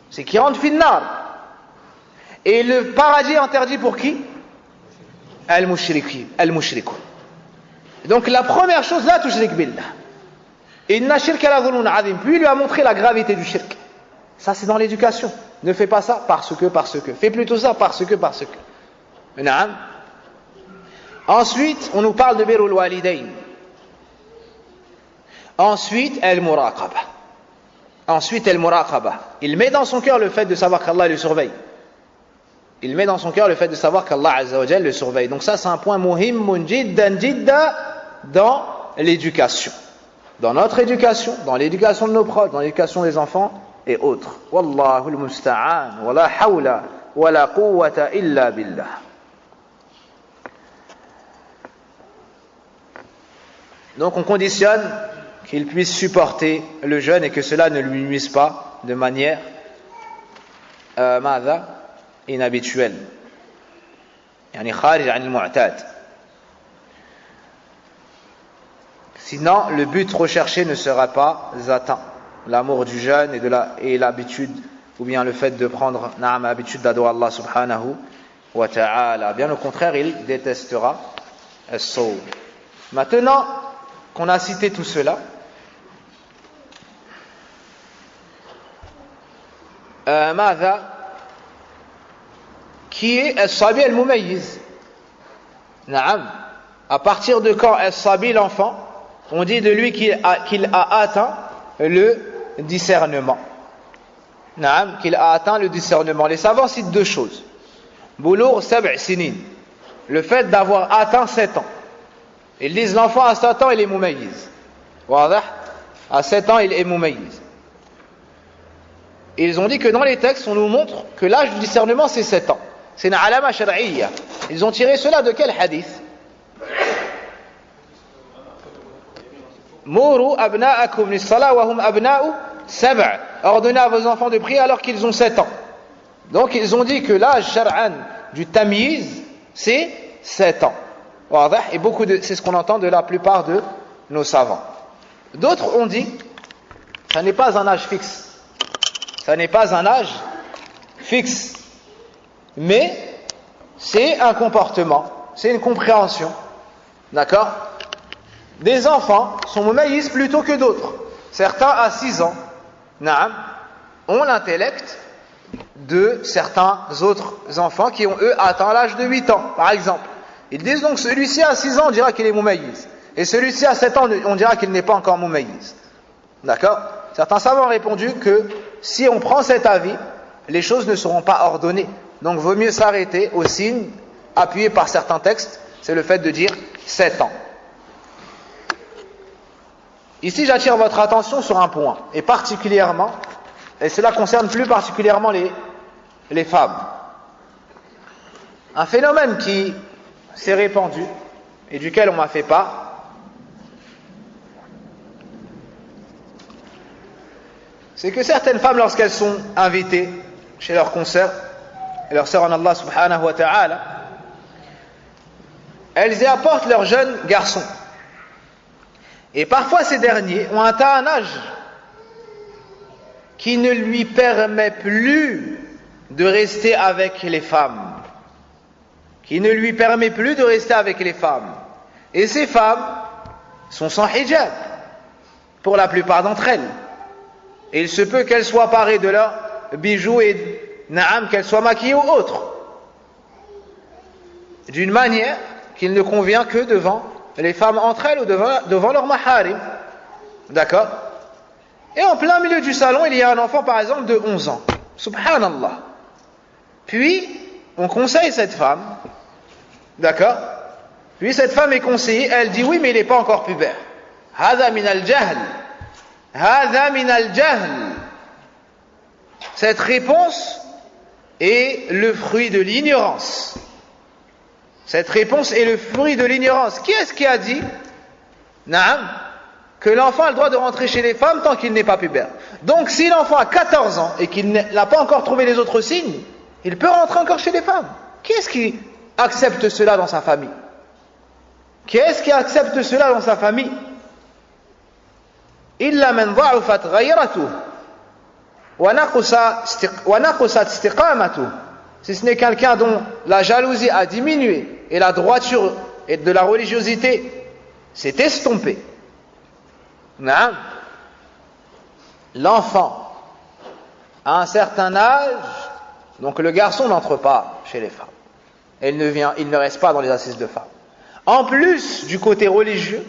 C'est qu'il rentre finnar. Et le paradis est interdit pour qui? Al-mushrikun. Donc la première chose, la tushrik billah. Inna shirka la dhulmun azim. Puis il lui a montré la gravité du shirk. Ça c'est dans l'éducation. Ne fais pas ça parce que. Fais plutôt ça parce que. Naam. Ensuite, on nous parle de birrul walidayn. Ensuite, al-muraqaba. Il met dans son cœur le fait de savoir qu'Allah le surveille. Il met dans son cœur le fait de savoir qu'Allah Azza wa Jalla le surveille. Donc ça c'est un point muhimmun jiddan dans l'éducation. Dans notre éducation, dans l'éducation de nos proches, dans l'éducation des enfants et autres. Wallahu al-musta'an, wa la hawla wa la quwwata illa billah. Donc on conditionne qu'il puisse supporter le jeûne et que cela ne lui nuise pas de manière inhabituelle. يعني خارج عن المعتاد. Sinon, le but recherché ne sera pas atteint. L'amour du jeûne et l'habitude, ou bien le fait de prendre l'habitude d'adorer Allah subhanahu wa ta'ala. Bien au contraire, il détestera as-sawm. Maintenant qu'on a cité tout cela, qui est as-sabi al-mumayyiz? À partir de quand as-sabi, l'enfant, on dit de lui qu'il a atteint le discernement. Qu'il a atteint le discernement. Les savants citent deux choses. Boulour sab' sinin. Le fait d'avoir atteint 7 ans. Ils disent l'enfant à 7 ans il est mumayyiz. À 7 ans il est mumayyiz. Ils ont dit que dans les textes on nous montre que l'âge du discernement c'est 7 ans. C'est une alama shar'iyya. Ils ont tiré cela de quel hadith? Mourou abna'akum lis-salah wa hum abna'u sab'. Ordonnez à vos enfants de prier alors qu'ils ont 7 ans. Donc ils ont dit que l'âge shar'an du tamyiz c'est 7 ans. Et c'est ce qu'on entend de la plupart de nos savants. D'autres ont dit ça n'est pas un âge fixe. Ça n'est pas un âge fixe. Mais c'est un comportement, c'est une compréhension. D'accord? Des enfants sont mumayyiz plutôt que d'autres. Certains à 6 ans ont l'intellect de certains autres enfants qui ont eux atteint l'âge de 8 ans, par exemple. Ils disent donc celui-ci à 6 ans on dira qu'il est mumayyiz, et celui-ci à 7 ans on dira qu'il n'est pas encore mumayyiz. D'accord? Certains savants ont répondu que si on prend cet avis, les choses ne seront pas ordonnées. Donc vaut mieux s'arrêter au signe appuyé par certains textes, c'est le fait de dire 7 ans. Ici j'attire votre attention sur un point, et particulièrement, et cela concerne plus particulièrement les femmes. Un phénomène qui s'est répandu et duquel on m'a fait part, c'est que certaines femmes, lorsqu'elles sont invitées chez leurs consoeurs et leurs sœurs en Allah subhanahu wa ta'ala, elles y apportent leurs jeunes garçons. Et parfois ces derniers ont atteint un âge qui ne lui permet plus de rester avec les femmes. Qui ne lui permet plus de rester avec les femmes. Et ces femmes sont sans hijab, pour la plupart d'entre elles. Et il se peut qu'elles soient parées de leurs bijoux et qu'elles soient maquillées ou autres. D'une manière qu'il ne convient que devant les femmes entre elles ou devant leurs maharim. D'accord? Et en plein milieu du salon, il y a un enfant par exemple de 11 ans. Subhanallah. Puis, on conseille cette femme. D'accord? Puis cette femme est conseillée, elle dit oui, mais il n'est pas encore pubère. Hada min al-jahl. Hada min al-jahl. Cette réponse est le fruit de l'ignorance. Cette réponse est le fruit de l'ignorance. Qui est-ce qui a dit que l'enfant a le droit de rentrer chez les femmes tant qu'il n'est pas pubère? Donc si l'enfant a 14 ans et qu'il n'a pas encore trouvé les autres signes, il peut rentrer encore chez les femmes. Qui est-ce qui accepte cela dans sa famille? Qui est-ce qui accepte cela dans sa famille? Illa man dha'afat ghayratuhu wa naqasat istiqamatuhu. Si ce n'est quelqu'un dont la jalousie a diminué et la droiture et de la religiosité s'est estompée. L'enfant à un certain âge, donc le garçon n'entre pas chez les femmes. Il ne reste pas dans les assises de femmes. En plus du côté religieux,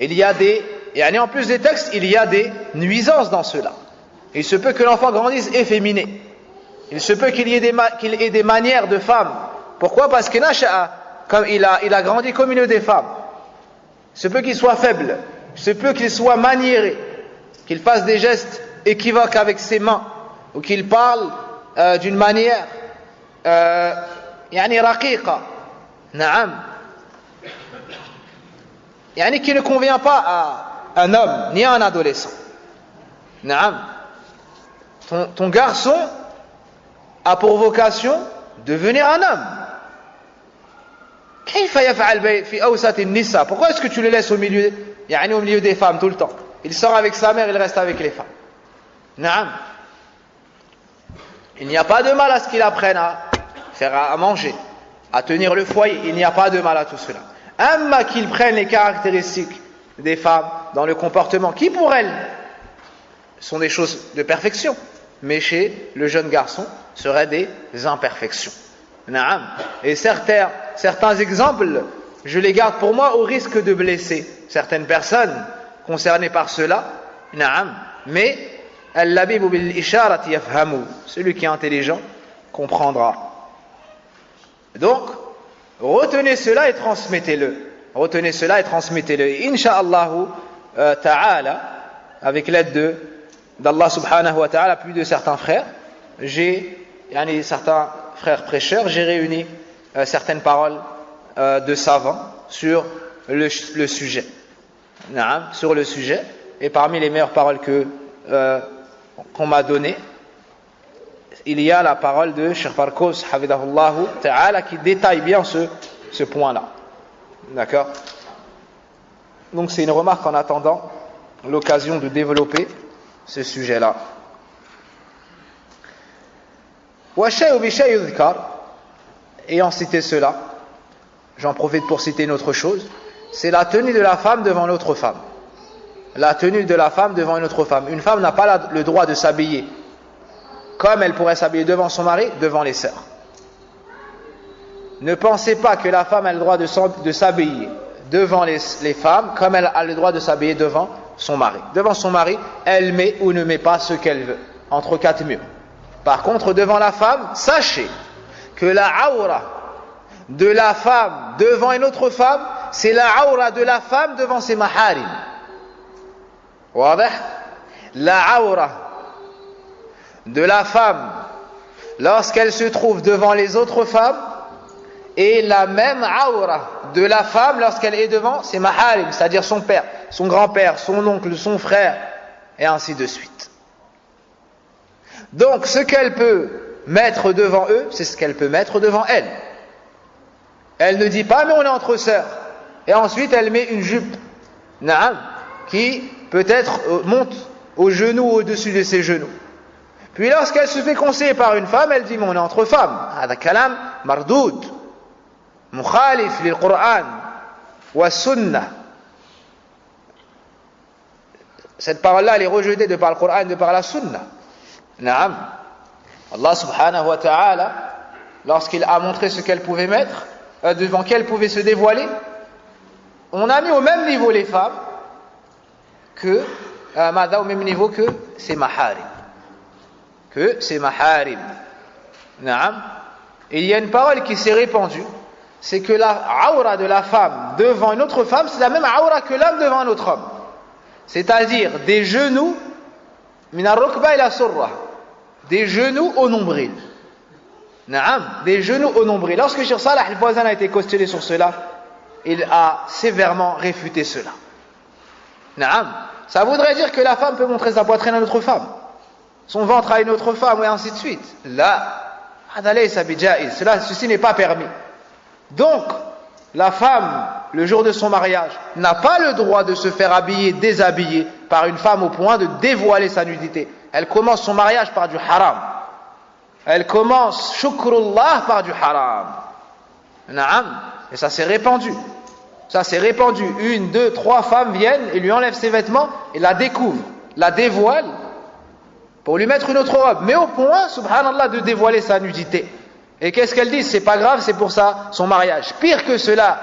en plus des textes, il y a des nuisances dans cela. Il se peut que l'enfant grandisse efféminé. Il se peut qu'il ait des manières de femme. Pourquoi? Parce qu'il a grandi comme une des femmes. Il se peut qu'il soit faible. Il se peut qu'il soit maniéré. Qu'il fasse des gestes équivoques avec ses mains. Ou qu'il parle d'une manière raqiqa. Na'am. Qui ne convient pas un homme, ni un adolescent. Naam. Ton garçon a pour vocation de devenir un homme. Pourquoi est-ce que tu le laisses au milieu des femmes tout le temps? Il sort avec sa mère, il reste avec les femmes. Naam. Il n'y a pas de mal à ce qu'il apprenne à faire à manger, à tenir le foyer. Il n'y a pas de mal à tout cela. Amma qu'il prenne les caractéristiques des femmes dans le comportement, qui pour elles sont des choses de perfection, mais chez le jeune garçon seraient des imperfections. Naam. Et certains exemples, je les garde pour moi au risque de blesser certaines personnes concernées par cela. Naam. Mais al-labibu bil-isharati yafhamu, celui qui est intelligent comprendra. Donc, retenez cela et transmettez-le. Retenez cela et transmettez-le. Inch'Allah ta'ala, avec l'aide d'Allah subhanahu wa ta'ala, plus de certains frères, certains frères prêcheurs, j'ai réuni certaines paroles de savants sur le sujet. Sur le sujet. Et parmi les meilleures paroles qu'on m'a données, il y a la parole de Cheikh Farkos Hafidahullahu Ta'ala qui détaille bien ce point-là. D'accord? Donc c'est une remarque en attendant l'occasion de développer ce sujet-là. Ayant cité cela, j'en profite pour citer une autre chose, c'est la tenue de la femme devant l'autre femme. La tenue de la femme devant une autre femme. Une femme n'a pas le droit de s'habiller comme elle pourrait s'habiller devant son mari, devant les sœurs. Ne pensez pas que la femme a le droit de s'habiller devant les femmes comme elle a le droit de s'habiller devant son mari. Devant son mari, elle met ou ne met pas ce qu'elle veut, entre quatre murs. Par contre, devant la femme, sachez que la aura de la femme devant une autre femme, c'est la aura de la femme devant ses maharim. La aura de la femme lorsqu'elle se trouve devant les autres femmes et la même aura de la femme lorsqu'elle est devant ses maharim, c'est-à-dire son père, son grand-père, son oncle, son frère, et ainsi de suite. Donc ce qu'elle peut mettre devant eux, c'est ce qu'elle peut mettre devant elle. Elle ne dit pas mais on est entre sœurs, et ensuite elle met une jupe qui peut-être monte aux genoux, au-dessus de ses genoux. Puis lorsqu'elle se fait conseiller par une femme, elle dit mais on est entre femmes. Hada kalam mardoud, mukhalif lil Qur'an wa sunnah. Cette parole-là, elle est rejetée de par le Qur'an et de par la sunnah. Naam. Allah subhanahu wa ta'ala, lorsqu'il a montré ce qu'elle pouvait mettre, devant qui elle pouvait se dévoiler, on a mis au même niveau les femmes au même niveau que ses maharim. Naam. Et il y a une parole qui s'est répandue, c'est que la aura de la femme devant une autre femme, c'est la même aura que l'homme devant un autre homme. C'est-à-dire des genoux, min ar-rukba ila surra, des genoux au nombril. Naam, des genoux au nombril. Lorsque Cheikh Salah Al-Fawzan a été questionné sur cela, il a sévèrement réfuté cela. Naam, ça voudrait dire que la femme peut montrer sa poitrine à une autre femme, son ventre à une autre femme, et ainsi de suite. Là, ceci n'est pas permis. Donc, la femme, le jour de son mariage, n'a pas le droit de se faire habiller, déshabiller par une femme au point de dévoiler sa nudité. Elle commence son mariage par du haram. Elle commence, shukrullah, par du haram. Naam. Et ça s'est répandu. Ça s'est répandu. 1, 2, 3 femmes viennent et lui enlèvent ses vêtements et la découvrent, la dévoilent pour lui mettre une autre robe. Mais au point, subhanallah, de dévoiler sa nudité. Et qu'est-ce qu'elles disent? C'est pas grave, c'est pour ça son mariage. Pire que cela,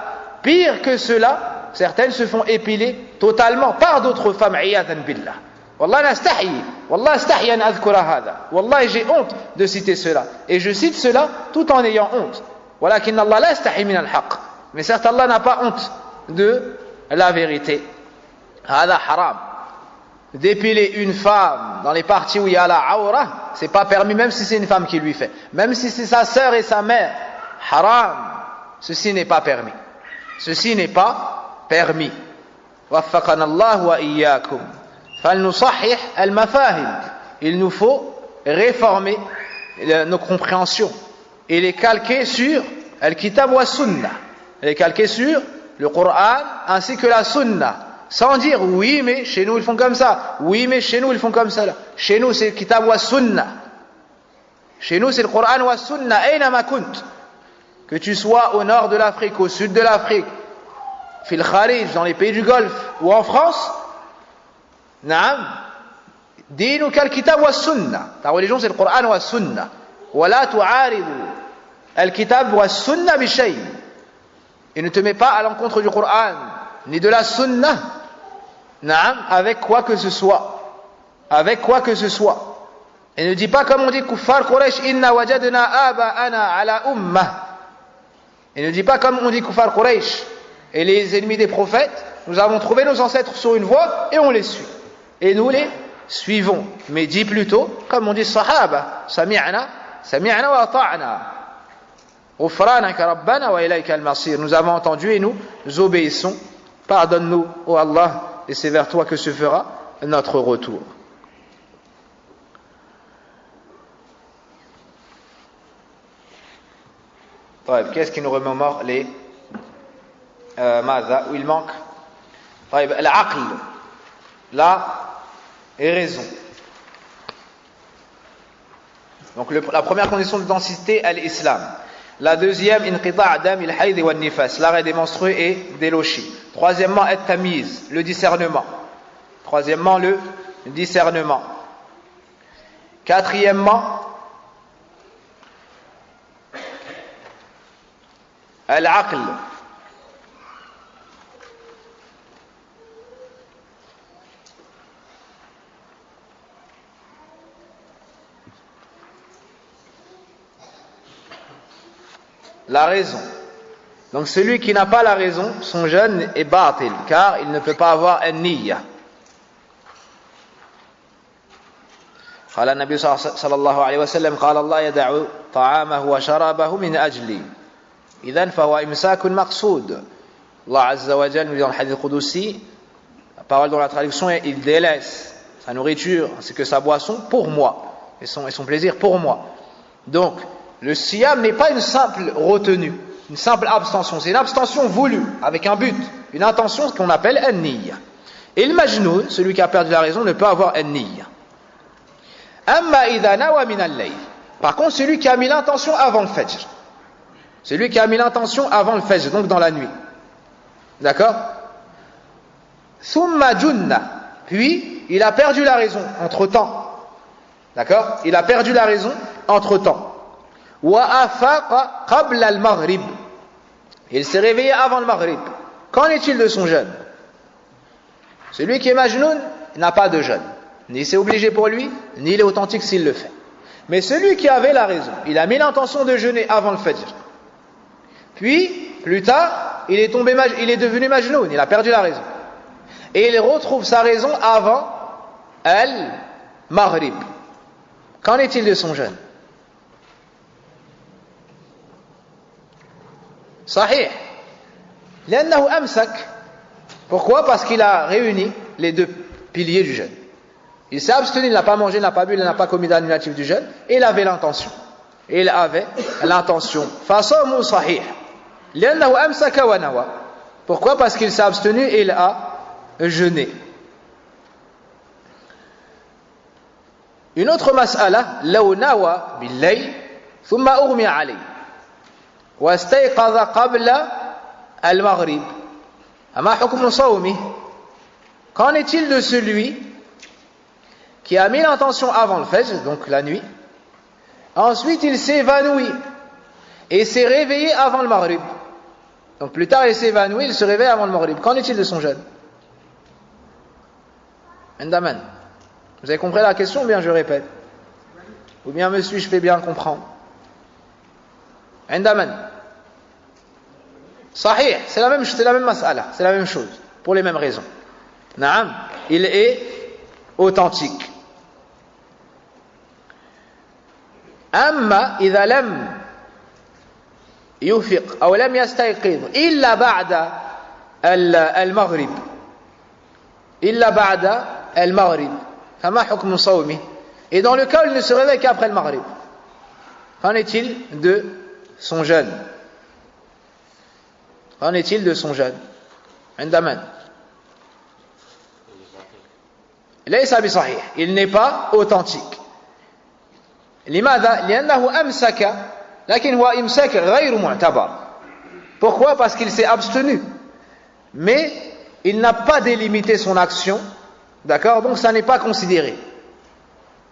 certaines se font épiler totalement par d'autres femmes. Iyadan billah. Wallah nastahi. Wallah astahi an adhkura hada. Wallah, j'ai honte de citer cela. Et je cite cela tout en ayant honte. Walakin Allah la astahi min al-haq. Mais certes, Allah n'a pas honte de la vérité. Hada haram. D'épiler une femme dans les parties où il y a la aura, c'est pas permis, même si c'est une femme qui lui fait. Même si c'est sa sœur et sa mère. Haram. Ceci n'est pas permis. Ceci n'est pas permis. وفقنا الله وإياكم فلنصحح المفاهيم. Il nous faut réformer nos compréhensions et les calquer sur Al-Kitab wa Sunnah, les calquer sur le Coran ainsi que la Sunnah, sans dire oui mais chez nous ils font comme ça, oui mais chez nous ils font comme ça. Chez nous c'est le Kitab wa Sunnah, chez nous c'est le Coran wa Sunnah. Aynama kunt, que tu sois au nord de l'Afrique, au sud de l'Afrique, fil kharij, dans les pays du Golfe ou en France, naam, dinuka al-kitab wa sunnah, ta religion c'est le Coran wa sunnah, wa la tu'aridu al-kitab wa sunnah bi shay, et ne te mets pas à l'encontre du Coran ni de la sunnah, naam, avec quoi que ce soit, avec quoi que ce soit. Et ne dis pas comme on dit kuffar Quraysh, inna wajadna aba'ana ala ummah, et ne dis pas comme on dit kuffar Quraysh et les ennemis des prophètes, nous avons trouvé nos ancêtres sur une voie et on les suit. Et nous les suivons. Mais dis plutôt, comme on dit Sahaba, Sami'na wa ata'na. Ghufranaka Rabbana wa ilayka al-masir. Nous avons entendu et nous obéissons. Pardonne-nous, ô Allah, et c'est vers toi que se fera notre retour. Qu'est-ce qui nous remémore les ماذا où il manque طيب العقل, la raison. Donc la première condition de densité est l'islam. La deuxième, inqita' dam al-hayd wa an-nifas, l'arrêt des menstrues et des lochis. Troisièmement, at-tamyiz, le discernement. Troisièmement, le discernement. Quatrièmement, al-aql, la raison. Donc celui qui n'a pas la raison, son jeûne est batil, car il ne peut pas avoir an-niyya. قال النبي صلى الله عليه وسلم قال الله يدع طعامه وشرابه من أجلي إذن فهو إمساك مقصود. Allah Azza wa Jal nous dit dans le hadith Qudusi, la parole dans la traduction est il délaisse sa nourriture ainsi que sa boisson pour moi et son plaisir pour moi. Donc le siyam n'est pas une simple retenue, une simple abstention, c'est une abstention voulue, avec un but, une intention qu'on appelle an-niyya. Et le majnoun, celui qui a perdu la raison, ne peut avoir an-niyya. Amma idha nawa min al-layl. Par contre, celui qui a mis l'intention avant le fajr, celui qui a mis l'intention avant le fajr, donc dans la nuit, d'accord, thumma junna, puis il a perdu la raison entre-temps, d'accord, il a perdu la raison entre-temps. Wa afaqa qabla al-maghrib, il s'est réveillé avant le maghrib. Qu'en est-il de son jeûne? Celui qui est majnoun n'a pas de jeûne, ni c'est obligé pour lui, ni il est authentique s'il le fait. Mais celui qui avait la raison, il a mis l'intention de jeûner avant le fajr, puis plus tard il est devenu majnoun, il a perdu la raison, et il retrouve sa raison avant al-maghrib. Qu'en est-il de son jeûne? Sahih. Li'annahu amsak. Pourquoi? Parce qu'il a réuni les deux piliers du jeûne. Il s'est abstenu, il n'a pas mangé, il n'a pas bu, il n'a pas commis d'annulatif du jeûne, et il avait l'intention. Fasamu sahih. Li'annahu amsaka wa nawa. Pourquoi? Parce qu'il s'est abstenu et il a jeûné. Une autre mas'ala, law nawa bil-layl thumma ughmiya alayhi واستيقظ قبل المغرب أما حكم صومه. Qu'en est-il de celui qui a mis l'intention avant le fajr, donc la nuit, ensuite il s'est évanoui et s'est réveillé avant le maghrib, donc plus tard il s'est évanoui, il se réveille avant le maghrib. Qu'en est-il de son jeûne? Endaman, vous avez compris la question ou bien je répète? Ou bien me suis-je fait bien comprendre? Endaman, sahih, c'est la même mas'ala, c'est la même chose, pour les mêmes raisons. Naam, il est authentique. Amma idha lam yufiq aw lam yastayqidh illa ba'da al-maghrib, illa ba'da al-maghrib. Kama hukm sawmi. Et dans le cas où il ne se réveille qu'après le maghrib. Qu'en est-il de son jeûne? Qu'en est-il de son jeûne? عندما ليس بصحيح, il n'est pas authentique. لماذا؟ لأنه أمسك لكن هو إمساك غير معتبر. Pourquoi? Parce qu'il s'est abstenu, mais il n'a pas délimité son action, d'accord? Donc ça n'est pas considéré.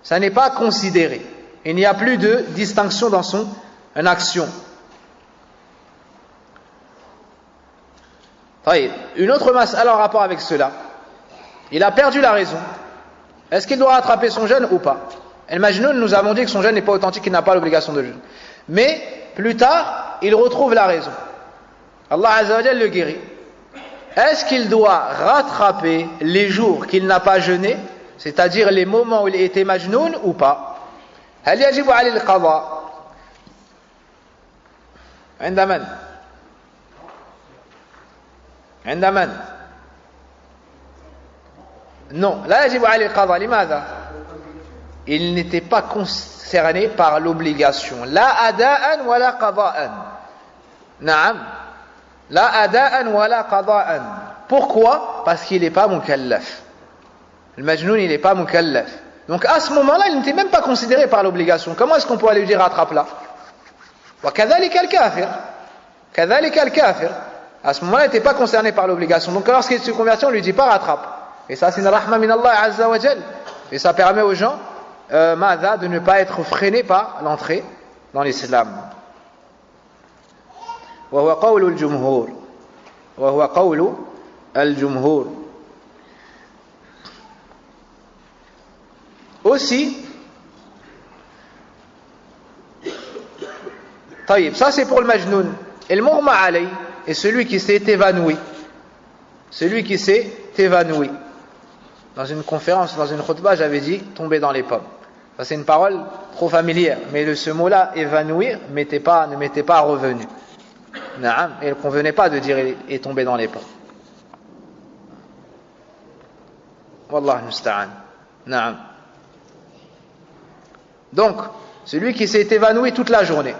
Ça n'est pas considéré. Il n'y a plus de distinction dans son action. Une autre mas'ala en rapport avec cela. Il a perdu la raison. Est-ce qu'il doit rattraper son jeûne ou pas? Al-Majnoun, nous avons dit que son jeûne n'est pas authentique, il n'a pas l'obligation de jeûne. Mais plus tard, il retrouve la raison. Allah Azza wa Jalla le guérit. Est-ce qu'il doit rattraper les jours qu'il n'a pas jeûné, c'est-à-dire les moments où il était majnoun ou pas? هل يجب عليه القضاء عند من؟ عند من؟ Non, لا يجب عليه القضاء. لماذا؟ Il n'était pas concerné par l'obligation. لا أداء ولا قضاء. نعم. لا أداء ولا قضاء. Pourquoi? Parce qu'il n'est pas mukallaf. Le majnoun, il n'est pas mukallaf. Donc à ce moment-là, il n'était même pas considéré par l'obligation. Comment est-ce qu'on peut aller lui dire rattrape-la? وكذلك الكافر. كذلك الكافر. À ce moment-là, il n'était pas concerné par l'obligation. Donc lorsqu'il se convertit, on ne lui dit pas rattrape. Et ça, c'est une rahma min Allah Azza wa Jal. Et ça permet aux gens de ne pas être freinés par l'entrée dans l'islam. وهو قول الجمهور. وهو قول الجمهور. Aussi, ça c'est pour le majnoun. Et le mughma alay est celui qui s'est évanoui. Celui qui s'est évanoui. Dans une conférence, dans une khutbah, j'avais dit tomber dans les pommes. Ça c'est une parole trop familière, mais ce mot-là, évanouir, ne mettait pas revenu. Naam, et il ne convenait pas de dire est tombé dans les pommes. Wallah musta'an. Naam. Donc, celui qui s'est évanoui toute la journée,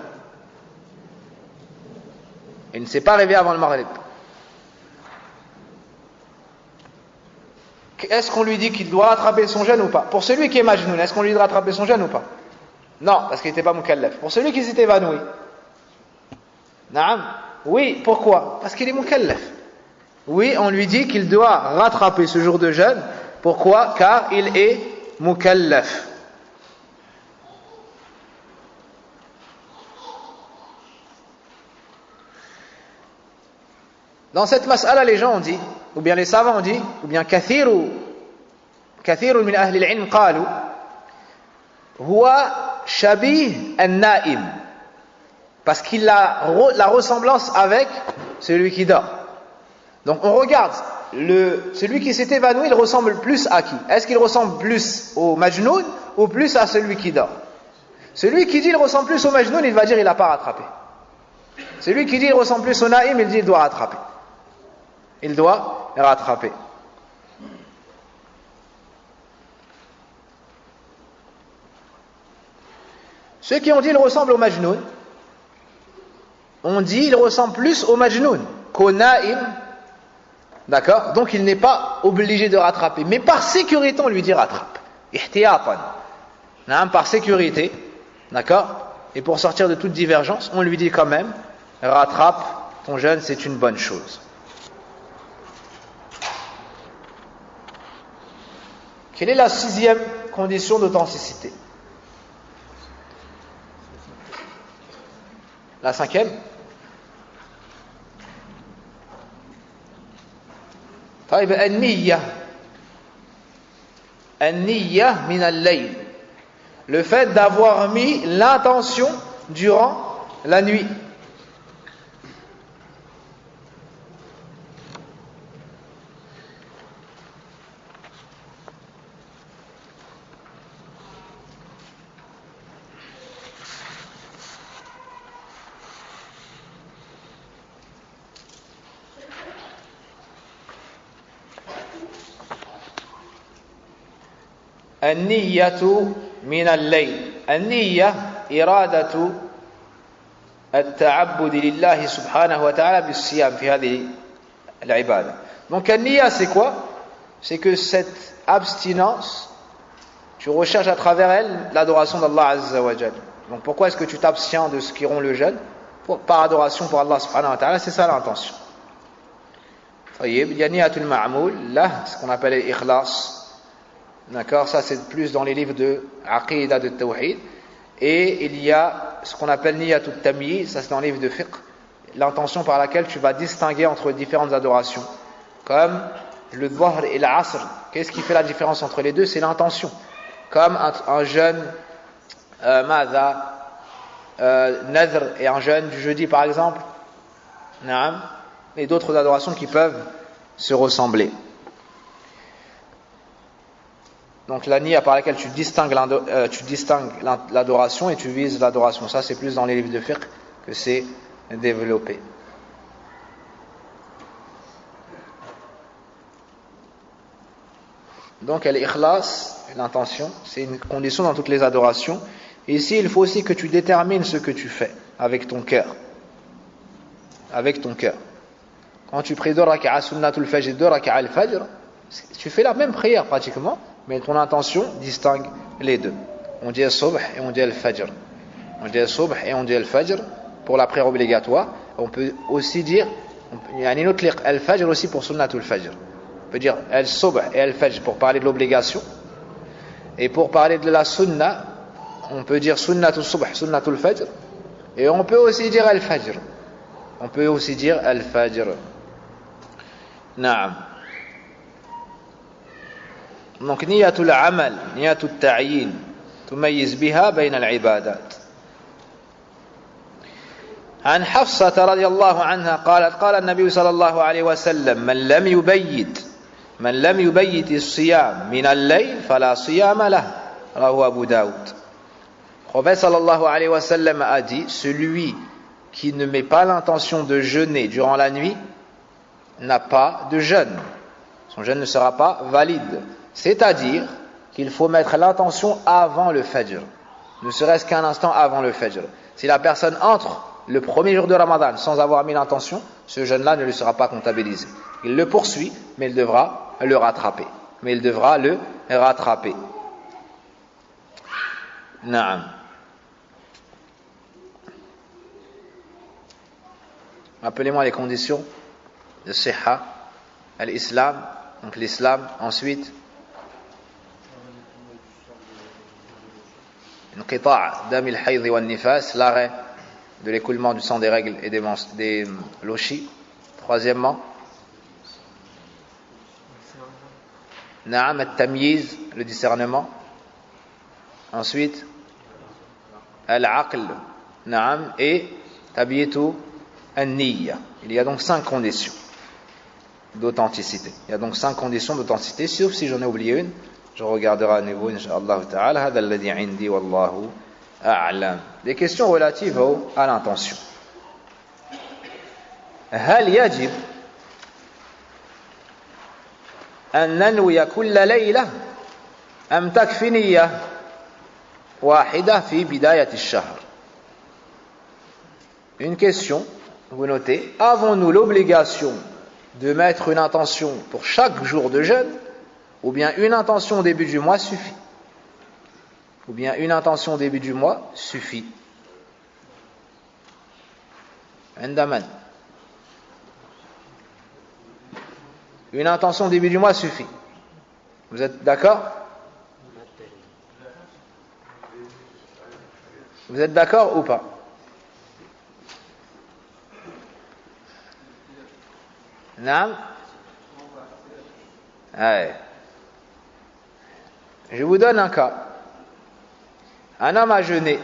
il ne s'est pas réveillé avant le maghrib. Est-ce qu'on lui dit qu'il doit rattraper son jeûne ou pas? Pour celui qui est majnoun, est-ce qu'on lui dit de rattraper son jeûne ou pas? Non, parce qu'il n'était pas mukallaf. Pour celui qui s'est évanoui, naam, oui, pourquoi? Parce qu'il est mukallaf. Oui, on lui dit qu'il doit rattraper ce jour de jeûne. Pourquoi? Car il est mukallaf. Dans cette mas'ala, les gens ont dit, ou bien les savants ont dit, ou bien kathiru min ahli al-ilm qalu huwa shabih an-na'im, parce qu'il a la ressemblance avec celui qui dort. Donc on regarde, celui qui s'est évanoui, il ressemble plus à qui? Est-ce qu'il ressemble plus au majnoun ou plus à celui qui dort? Celui qui dit il ressemble plus au majnoun, il va dire il n'a pas rattrapé. Celui qui dit il ressemble plus au na'im, il dit il doit rattraper. Il doit rattraper. Ceux qui ont dit il ressemble au majnoun, on dit il ressemble plus au majnoun qu'au na'im, d'accord? Donc il n'est pas obligé de rattraper, mais par sécurité on lui dit rattrape, ihtiyatan, par sécurité, d'accord? Et pour sortir de toute divergence, on lui dit quand même rattrape ton jeûne, c'est une bonne chose. Quelle est la 6e condition d'authenticité? La 5e? النية من الليل, le fait d'avoir mis l'intention durant la nuit. النية من الليل. النية إرادة التعبد لله سبحانه وتعالى بالصيام في هذه العبادة. Donc النية c'est quoi? C'est que cette abstinence, tu recherches à travers elle l'adoration d'Allah Azza wa Jal. Donc pourquoi est-ce que tu t'abstiens de ce qui rompt le jeûne? Par adoration pour Allah subhanahu wa ta'ala, c'est ça l'intention. Il y a niyatul ma'moul, là, ce qu'on appelle l'ikhlas. D'accord, ça c'est plus dans les livres de Aqidah de Tawhid. Et il y a ce qu'on appelle niyatul tamyiz, ça c'est dans les livres de fiqh, l'intention par laquelle tu vas distinguer entre différentes adorations. Comme le dhuhr et l'asr. Qu'est-ce qui fait la différence entre les deux? C'est l'intention. Comme un jeûne nadr et un jeûne du jeudi par exemple, et d'autres adorations qui peuvent se ressembler. Donc la niya par laquelle tu distingues l'adoration et tu vises l'adoration, ça c'est plus dans les livres de fiqh que c'est développé. Donc l'ikhlas, l'intention, c'est une condition dans toutes les adorations. Et ici, il faut aussi que tu détermines ce que tu fais avec ton cœur. Avec ton cœur. Quand tu pries 2 raka'a sunnatul fajr, 2 raka'a al-fajr, tu fais la même prière pratiquement, mais ton intention distingue les deux. On dit al-subh et on dit al-fajr. On dit al-subh et on dit al-fajr pour la prière obligatoire. On peut aussi dire, il y a une autre al-fajr aussi pour sunnatul fajr. On peut dire al-subh et al-fajr pour parler de l'obligation. Et pour parler de la sunna, on peut dire sunnatul subh, sunnatul fajr. Et on peut aussi dire al-fajr. On peut aussi dire al-fajr. Naam. Donc niyatul amal, niyatul ta'yin, tumayyiz biha bayna al-ibadat. عن حفصة رضي الله عنها قالت قال النبي صلى الله عليه وسلم من لم يبيت الصيام من الليل فلا صيام له رواه أبو داود. Le prophète sallallahu alayhi wa sallam a dit, celui qui ne met pas l'intention de jeûner durant la nuit n'a pas de jeûne. Son jeûne ne sera pas valide. C'est-à-dire qu'il faut mettre l'intention avant le fajr, ne serait-ce qu'un instant avant le fajr. Si la personne entre le premier jour de Ramadan sans avoir mis l'intention, ce jeûne-là ne lui sera pas comptabilisé. Il le poursuit, mais il devra le rattraper. Naam. Appelez-moi les conditions de Sihha, l'islam, donc l'islam, ensuite Inqita' dam al-hayd wa al-nifas, l'arrêt de l'écoulement du sang des règles et des lochis. Troisièmement, Na'am al-tamyiz, le discernement. Ensuite, al-aql, Na'am, et tabiyetu an-niyya. Il y a donc 5 conditions d'authenticité. Sauf si j'en ai oublié une. Je regarderai à nouveau, incha'Allah ta'ala. Hada alladhi indi wallahu a'lam. Des questions relatives à l'intention. هل يجب أن ننوي كل ليلة أم تكفي نية واحدة في بداية الشهر? Une question, vous notez, avons-nous l'obligation de mettre une intention pour chaque jour de jeûne, ou bien une intention au début du mois suffit? عندما une intention au début du mois suffit. Vous êtes d'accord? Vous êtes d'accord ou pas? Non? Allez. Je vous donne un cas. Un homme a jeûné.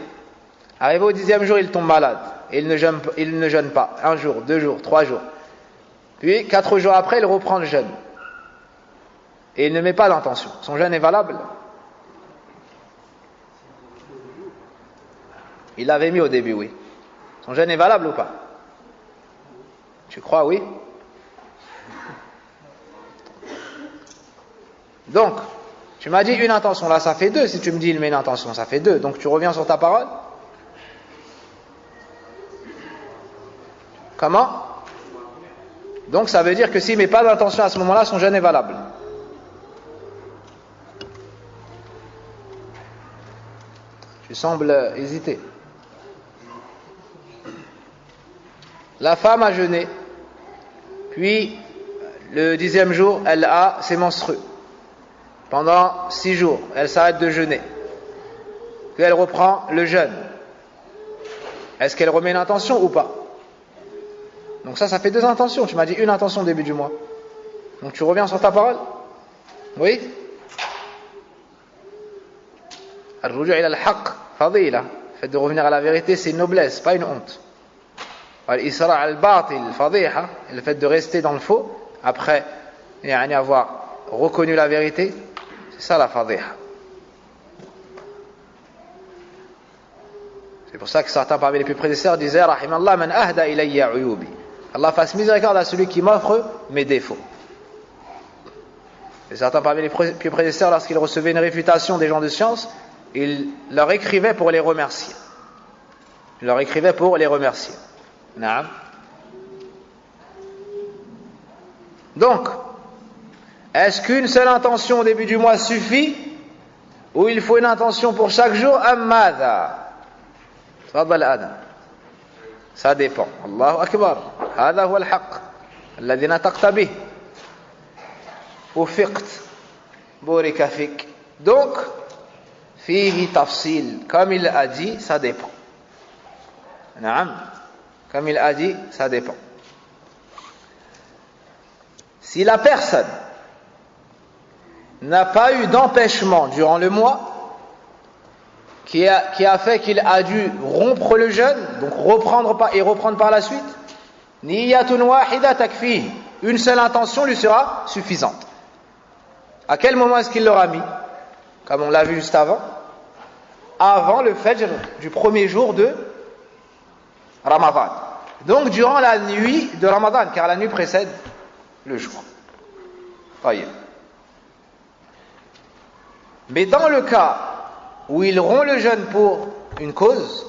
Arrivé au 10e jour, il tombe malade. Et il ne jeûne pas. 1 jour, 2 jours, 3 jours. Puis, 4 jours après, il reprend le jeûne. Et il ne met pas l'intention. Son jeûne est valable? Il l'avait mis au début, oui. Son jeûne est valable ou pas? Tu crois, oui? Donc, Tu m'as dit une intention, là ça fait deux. Si tu me dis il met une intention, ça fait deux. Donc tu reviens sur ta parole? Comment? Donc ça veut dire que s'il ne met pas d'intention à ce moment-là, son jeûne est valable. Tu sembles hésiter. La femme a jeûné, puis le 10e jour, elle a ses menstrues. Pendant 6 jours, elle s'arrête de jeûner. Puis elle reprend le jeûne. Est-ce qu'elle remet une intention ou pas? Donc ça fait deux intentions. Tu m'as dit une intention au début du mois. Donc tu reviens sur ta parole? Oui? Al-ruju' ila al-haqq fadila. Le fait de revenir à la vérité, c'est une noblesse, pas une honte. Al-isra' al-batil fadiha. Le fait de rester dans le faux, après avoir reconnu la vérité, c'est ça la fadiha. C'est pour ça que certains parmi les plus prédécesseurs disaient Rahimallah man ahda ilayya uyubi. Allah fasse miséricorde à celui qui m'offre mes défauts. Et certains parmi les plus prédécesseurs, lorsqu'ils recevaient une réfutation des gens de science, ils leur écrivaient pour les remercier. Ils leur écrivaient pour les remercier. Naam. Donc, est-ce qu'une seule intention au début du mois suffit, ou il faut une intention pour chaque jour? Ammadha. تفضل آدم. Ça dépend. Allahu Akbar. هذا هو الحق الذي نطقت به. وفقت. بورك فيك. Donc, فيه تفصيل. Comme il a dit, ça dépend. نعم. Comme il a dit, ça dépend. Si la personne n'a pas eu d'empêchement durant le mois, qui a fait qu'il a dû rompre le jeûne, donc reprendre par la suite, niyatun wahida takfi, une seule intention lui sera suffisante. À quel moment est-ce qu'il l'aura mis? Comme on l'a vu juste avant le fajr du premier jour de Ramadan. Donc durant la nuit de Ramadan, car la nuit précède le jour. Mais dans le cas où il rompt le jeûne pour une cause,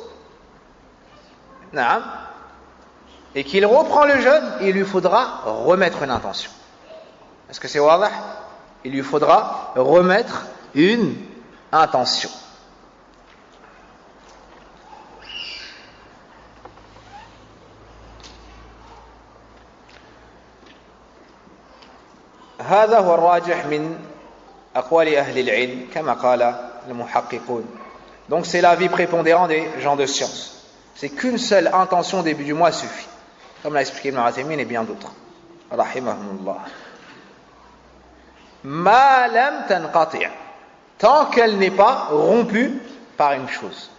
et qu'il reprend le jeûne, il lui faudra remettre une intention. Est-ce que c'est wadah? Il lui faudra remettre une intention. هذا هو الراجح من أقوال أهل العلم كما قال المحققون. Donc c'est l'avis prépondérant des gens de science. C'est qu'une seule intention au début du mois suffit. Comme l'a expliqué Ibn Uthaymin et bien d'autres. Rahimahumullah. Ma lam tanqati'. Tant qu'elle n'est pas rompue par une chose.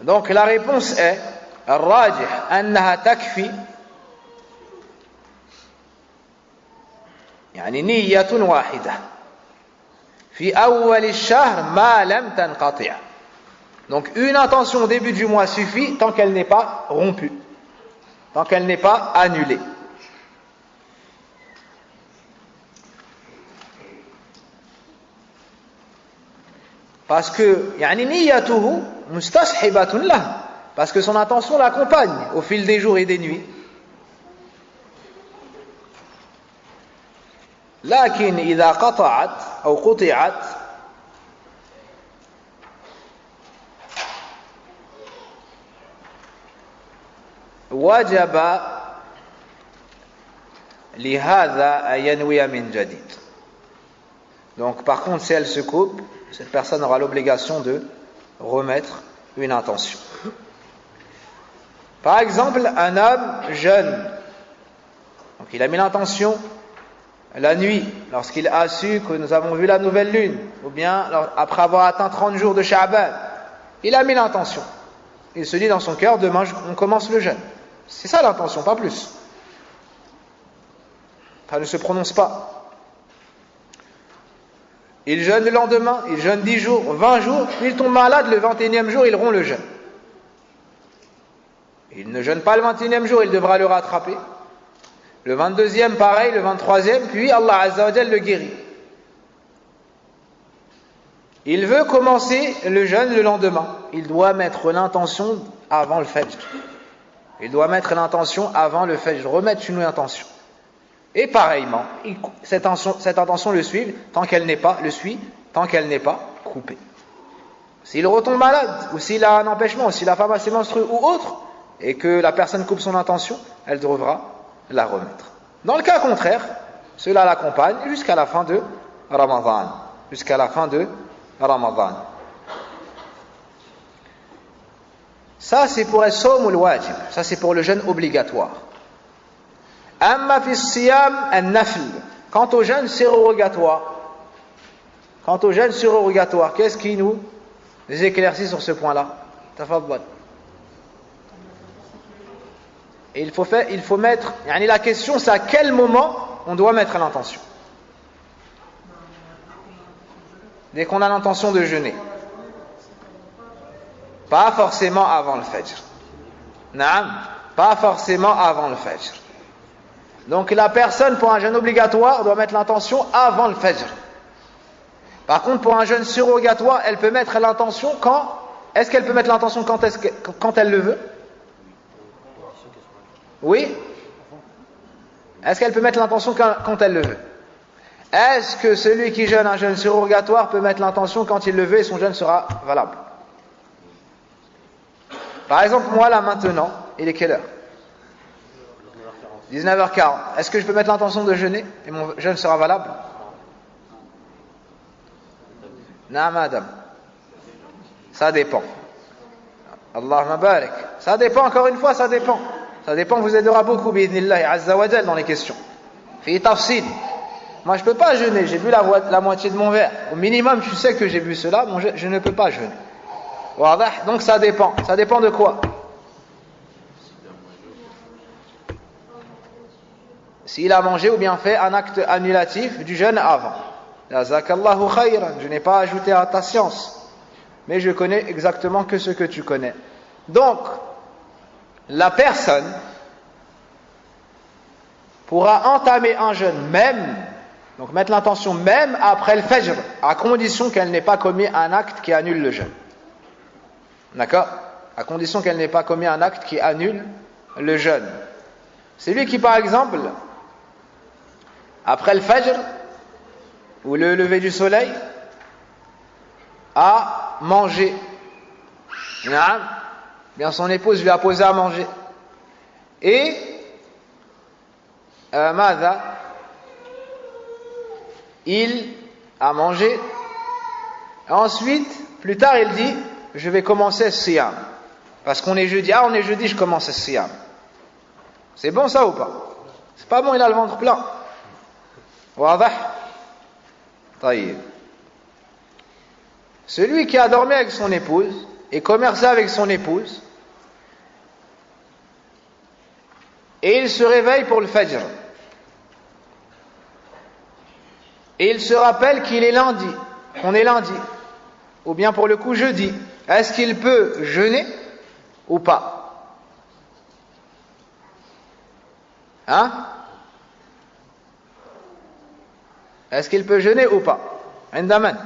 Donc la réponse est الراجح أنها تكفي يعني نية واحدة في أول الشهر ما لم تنقطع. Donc une intention au début du mois suffit tant qu'elle n'est pas rompue, tant qu'elle n'est pas annulée. Parce que يعني نيته مستصحبة له, parce que son intention l'accompagne au fil des jours et des nuits. لكن إذا قطعت أو قطعت وجب لهذا أن ينوي من جديد. Donc par contre si elle se coupe, cette personne aura l'obligation de remettre une intention. Par exemple, un homme jeune, donc il a mis l'intention la nuit, lorsqu'il a su que nous avons vu la nouvelle lune, ou bien après avoir atteint 30 jours de Sha'ban, il a mis l'intention. Il se dit dans son cœur, demain on commence le jeûne. C'est ça l'intention, pas plus. Ça ne se prononce pas. Il jeûne le lendemain, il jeûne 10 jours, 20 jours, puis il tombe malade, le 21e jour, il rompt le jeûne. Il ne jeûne pas le 21e jour, il devra le rattraper. Le 22e, pareil, le 23e, puis Allah Azza wa Jal le guérit. Il veut commencer le jeûne le lendemain. Il doit mettre l'intention avant le fajr. Il doit mettre l'intention avant le fajr, remettre une intention. Et pareillement, cette intention le suit tant qu'elle n'est pas coupée. S'il retombe malade, ou s'il a un empêchement, ou si la femme a ses menstrues ou autre, et que la personne coupe son intention, elle devra la remettre. Dans le cas contraire, cela l'accompagne jusqu'à la fin de Ramadan. Jusqu'à la fin de Ramadan. Ça, c'est pour as-sawm al-wajib. Ça, c'est pour le jeûne obligatoire. Amma fi siyam an-nafl. Quant au jeûne surrogatoire. Qu'est-ce qui nous éclaircit sur ce point-là? Tafaddal. Et il faut mettre, la question c'est à quel moment on doit mettre l'intention. Dès qu'on a l'intention de jeûner. Pas forcément avant le fajr. Naam, pas forcément avant le fajr. Donc la personne pour un jeûne obligatoire doit mettre l'intention avant le fajr. Par contre pour un jeûne surrogatoire, elle peut mettre l'intention quand? Est-ce qu'elle peut mettre l'intention quand elle le veut? Oui? Est-ce qu'elle peut mettre l'intention quand elle le veut? Est-ce que celui qui jeûne un jeûne surrogatoire peut mettre l'intention quand il le veut et son jeûne sera valable? Par exemple, moi là maintenant, il est quelle heure? 19h40. Est-ce que je peux mettre l'intention de jeûner et mon jeûne sera valable? Non, madame. Ça dépend. Allahumma barik. Ça dépend, encore une fois, ça dépend. Ça dépend, vous aidera beaucoup, bi'idhnillahi azza wa jal, dans les questions. Fi tafsil. Moi, je ne peux pas jeûner, j'ai bu la moitié de mon verre. Au minimum, tu sais que j'ai bu cela, je ne peux pas jeûner. Donc ça dépend. Ça dépend de quoi? S'il a mangé ou bien fait un acte annulatif du jeûne avant. Jazakallahu khayran. Je n'ai pas ajouté à ta science. Mais je connais exactement que ce que tu connais. Donc, la personne pourra entamer un jeûne même, donc mettre l'intention même après le fajr, à condition qu'elle n'ait pas commis un acte qui annule le jeûne. D'accord? À condition qu'elle n'ait pas commis un acte qui annule le jeûne. C'est lui qui, par exemple, après le fajr, ou le lever du soleil, a mangé. Bien, son épouse lui a posé à manger. Et, il a mangé. Ensuite, plus tard, il dit, je vais commencer siyam. Parce qu'on est jeudi. On est jeudi, je commence siyam. C'est bon ça ou pas? C'est pas bon, il a le ventre plein. Wadah? Taïb. Celui qui a dormi avec son épouse et commercé avec son épouse, et il se réveille pour le fajr. Et il se rappelle qu'il est lundi, qu'on est lundi, ou bien pour le coup jeudi. Est-ce qu'il peut jeûner ou pas? Est-ce qu'il peut jeûner ou pas? Indaman.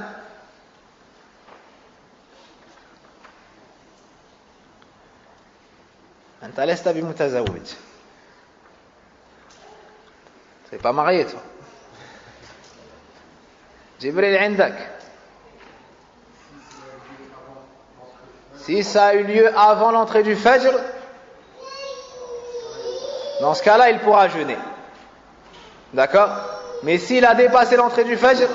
أنت لست بمتزوج. C'est pas marié toi. Jibril عندك. Si ça a eu lieu avant l'entrée du Fajr, dans ce cas-là, il pourra jeûner. D'accord? Mais s'il a dépassé l'entrée du Fajr,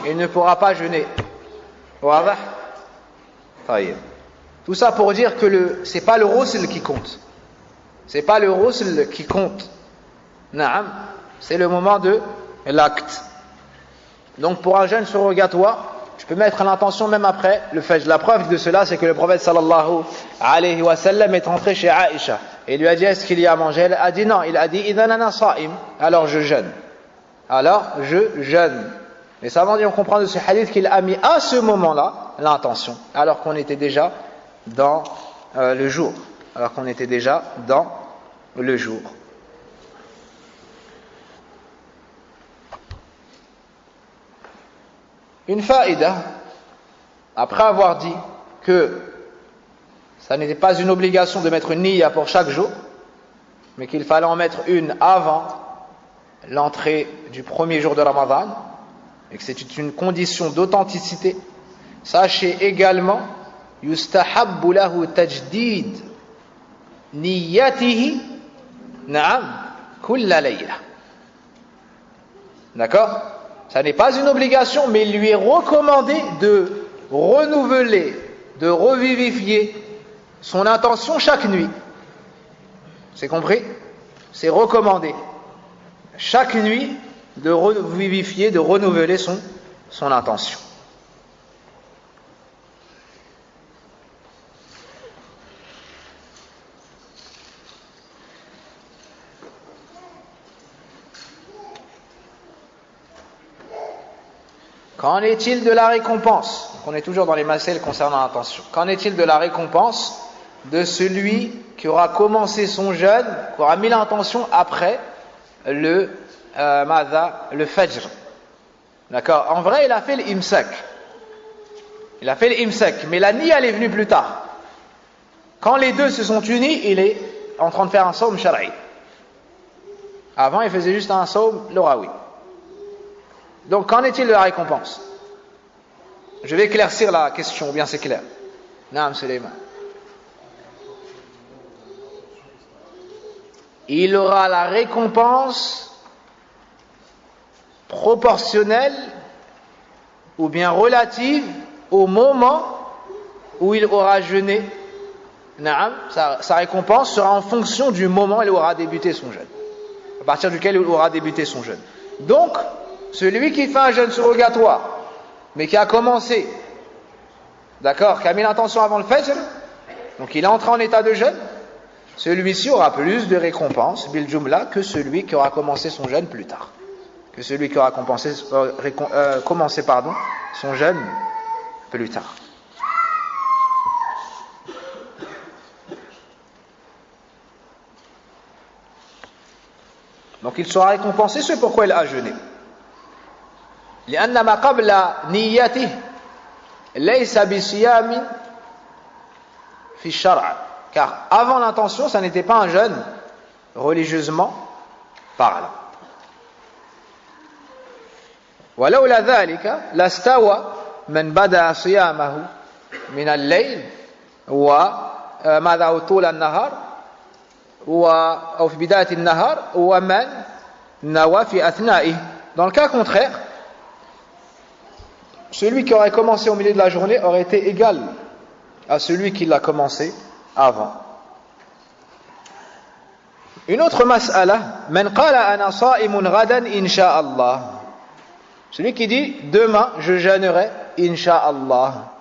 il ne pourra pas jeûner. Wadah? Taïb. Tout ça pour dire que c'est pas le ghusl qui compte. C'est pas le ghusl qui compte. Naam, c'est le moment de l'acte. Donc pour un jeûne surrogatoire, je peux mettre l'intention même après le fajr. La preuve de cela, c'est que le prophète sallallahu alayhi wa sallam est entré chez Aïcha et lui a dit, est-ce qu'il y a mangé? Elle a dit non. Il a dit, idhan ana sa'im, alors je jeûne. Les savants on comprend de ce hadith qu'il a mis à ce moment-là l'intention, alors qu'on était déjà dans le jour. Une faïda, après avoir dit que ça n'était pas une obligation de mettre une niyya pour chaque jour, mais qu'il fallait en mettre une avant l'entrée du premier jour de Ramadan, et que c'est une condition d'authenticité, sachez également yustahabbu lahu tajdid niyyatihi na'am kulla layla. D'accord? Ça n'est pas une obligation, mais il lui est recommandé de renouveler, de revivifier son intention chaque nuit. C'est compris? C'est recommandé chaque nuit de revivifier, de renouveler son intention. Qu'en est-il de la récompense? On est toujours dans les masels concernant l'intention. Qu'en est-il de la récompense de celui qui aura commencé son jeûne, qui aura mis l'intention après le fajr? D'accord? En vrai, il a fait l'imsak. Il a fait l'imsak, mais la niyya, elle est venue plus tard. Quand les deux se sont unis, il est en train de faire un sawm shar'i. Avant, il faisait juste un sawm lughawi. Donc, qu'en est-il de la récompense? Je vais éclaircir la question, ou bien c'est clair. Naam Suleiman. Il aura la récompense proportionnelle ou bien relative au moment où il aura jeûné. Naam, sa récompense sera en fonction du moment où il aura débuté son jeûne, à partir duquel il aura débuté son jeûne. Donc, celui qui fait un jeûne surrogatoire, mais qui a commencé, d'accord, qui a mis l'intention avant le fajr, donc il est entré en état de jeûne, celui-ci aura plus de récompense, bil jumla, que celui qui aura commencé son jeûne plus tard. Que celui qui aura commencé son jeûne plus tard. Donc il sera récompensé ce pourquoi il a jeûné. لأن ما قبل نيته ليس بصيام في الشرع. Car avant l'intention, ça n'était pas un jeûne religieusement parlant. ولولا ذلك لاستوى من بدأ صيامه من الليل وماذا طول النهار أو في بداية النهار ومن نوى في أثنائه. Dans le cas contraire, celui qui aurait commencé au milieu de la journée aurait été égal à celui qui l'a commencé avant. Une autre mas'ala, man qala ana sa'imun ghadan insha Allah. Celui qui dit demain je jeûnerai insha'Allah,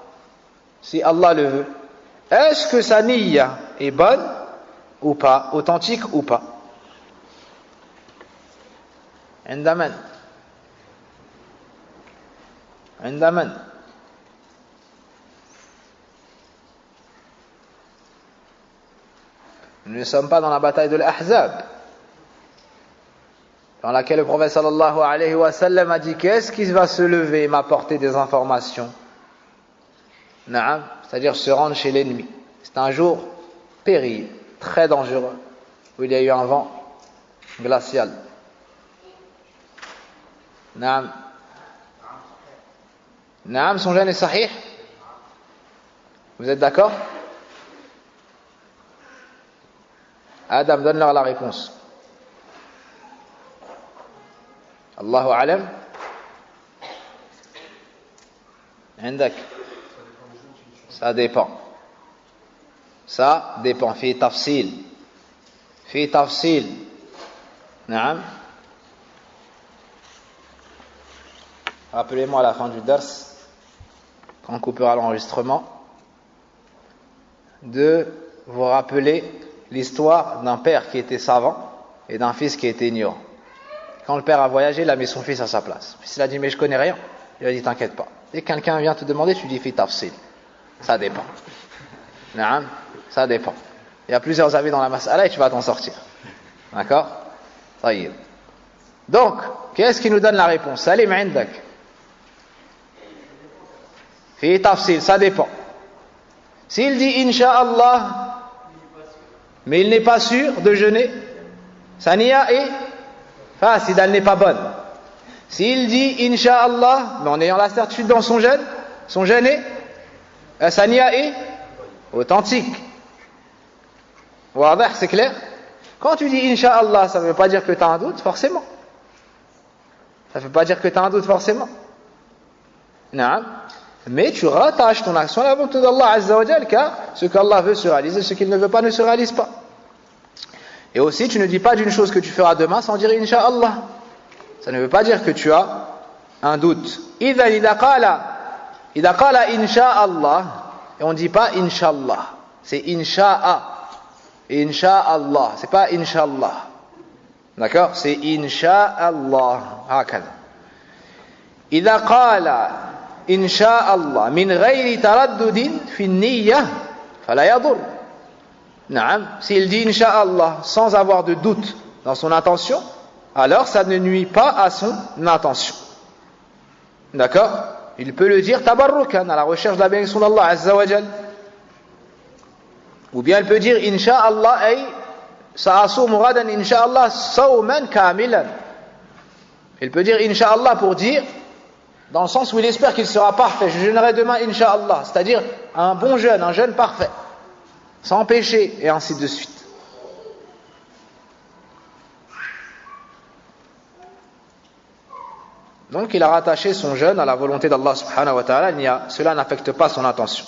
si Allah le veut. Est-ce que sa niyya est bonne ou pas, authentique ou pas? عند من Nous ne sommes pas dans la bataille de l'Ahzab, dans laquelle le prophète sallallahu alayhi wa sallam a dit qu'est-ce qui va se lever et m'apporter des informations? Naam, c'est-à-dire se rendre chez l'ennemi. C'est un jour périlleux, très dangereux, où il y a eu un vent glacial. Naam. Naam, son jeûne est sahih? Vous êtes d'accord? Adam, donne-leur la réponse. Allahu alam. Indak. Ça dépend. Ça dépend. Fi tafsil. Fi tafsil. Naam. Rappelez-moi à la fin du dars, quand on coupera l'enregistrement, de vous rappeler l'histoire d'un père qui était savant et d'un fils qui était ignorant. Quand le père a voyagé, il a mis son fils à sa place. Puis il a dit mais je connais rien. Il a dit t'inquiète pas. Dès que quelqu'un vient te demander, tu dis fi tafsil. Ça dépend. Naam, ça dépend. Il y a plusieurs avis dans la mas'ala et tu vas t'en sortir. D'accord? Donc, qu'est-ce qui nous donne la réponse? Salim indak. Fi tafsil, ça dépend. S'il dit Inch'Allah, mais il n'est pas sûr de jeûner, sa niya est facile, elle n'est pas bonne. S'il dit Inch'Allah, mais en ayant la certitude dans son jeûne est, sa niya est authentique. Wadah, c'est clair? Quand tu dis Inch'Allah, ça ne veut pas dire que tu as un doute, forcément. Ça ne veut pas dire que tu as un doute, forcément. Non. Mais tu rattaches ton action à la volonté d'Allah Azza wa Jal, car ce qu'Allah veut se réaliser, ce qu'il ne veut pas ne se réalise pas. Et aussi, tu ne dis pas d'une chose que tu feras demain sans dire Inch'Allah. Ça ne veut pas dire que tu as un doute. Idha qala Inch'Allah, et on ne dit pas Inch'Allah, c'est Incha'a. Inch'Allah, c'est pas Inch'Allah. D'accord? C'est Inch'Allah. Hakada. Idha qala Inch'Allah min ghayri taraddudin fi niyya fala yadur. Naam, s'il dit Inch'Allah sans avoir de doute dans son intention, alors ça ne nuit pas à son intention. D'accord? Il peut le dire tabarrukan, à la recherche de la bénédiction d'Allah Azza wa Jal. Ou bien il peut dire Inch'Allah ay sa'asum ghadan Inch'Allah sawman kamilan. Il peut dire Inch'Allah pour dire, dans le sens où il espère qu'il sera parfait, je jeûnerai demain Inch'Allah, c'est-à-dire un bon jeûne, un jeûne parfait, sans péché, et ainsi de suite. Donc il a rattaché son jeûne à la volonté d'Allah subhanahu wa ta'ala, cela n'affecte pas son intention.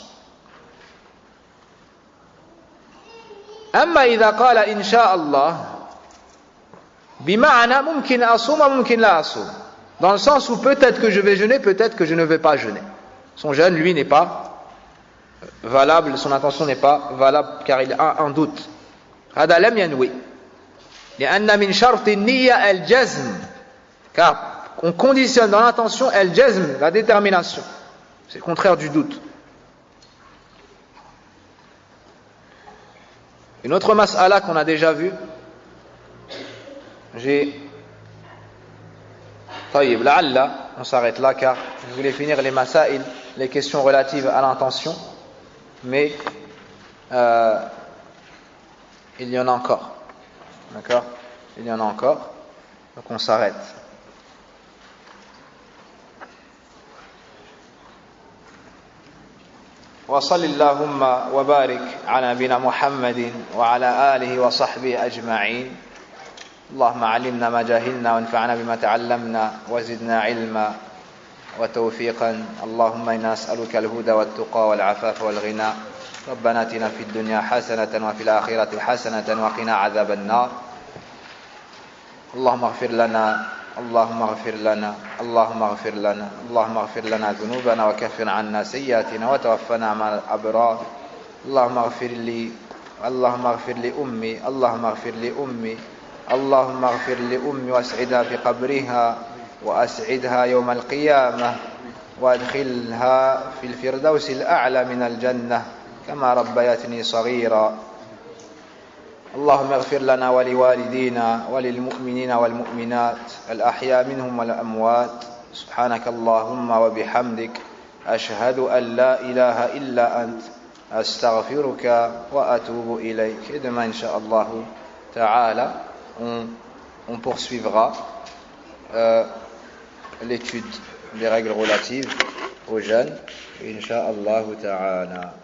Amma idha qala Inch'Allah bima'ana mumkin asum wa mumkin la asum, dans le sens où peut-être que je vais jeûner, peut-être que je ne vais pas jeûner. Son jeûne, lui, n'est pas valable, son intention n'est pas valable car il a un doute. Hada lam yanwi li'anna min shart an-niyya al-jazm, car on conditionne dans l'intention al-jazm, la détermination. C'est le contraire du doute. Une autre mas'ala qu'on a déjà vue, Taïb, la'alla, on s'arrête là car je voulais finir les masail, les questions relatives à l'intention, mais il y en a encore. D'accord? Il y en a encore, donc on s'arrête. وصل اللهم وبارك على نبينا محمد وعلى آله وصحبه أجمعين. اللهم علمنا ما جهلنا وانفعنا بما تعلمنا وزدنا علما وتوفيقا. اللهم إنا نسألك الهدى والتقى والعفاف والغنى. ربنا آتنا في الدنيا حسنة وفي الآخرة حسنة وقنا عذاب النار. اللهم اغفر لنا اللهم اغفر لنا اللهم اغفر لنا اللهم اغفر لنا ذنوبنا وكفر عنا سيئاتنا وتوفنا مع الأبرار. اللهم اغفر لي اللهم اغفر لأمي اللهم اغفر لأمي اللهم اغفر لأمي واسعدها في قبرها وأسعدها يوم القيامة وادخلها في الفردوس الأعلى من الجنة كما ربيتني صغيرا. اللهم اغفر لنا ولوالدينا وللمؤمنين والمؤمنات الأحياء منهم والأموات. سبحانك اللهم وبحمدك أشهد أن لا إله إلا أنت أستغفرك وأتوب إليك. Et demain, Inch'Allah Ta'ala, on poursuivra l'étude des règles relatives aux jeunes, Inch'Allah Ta'ala.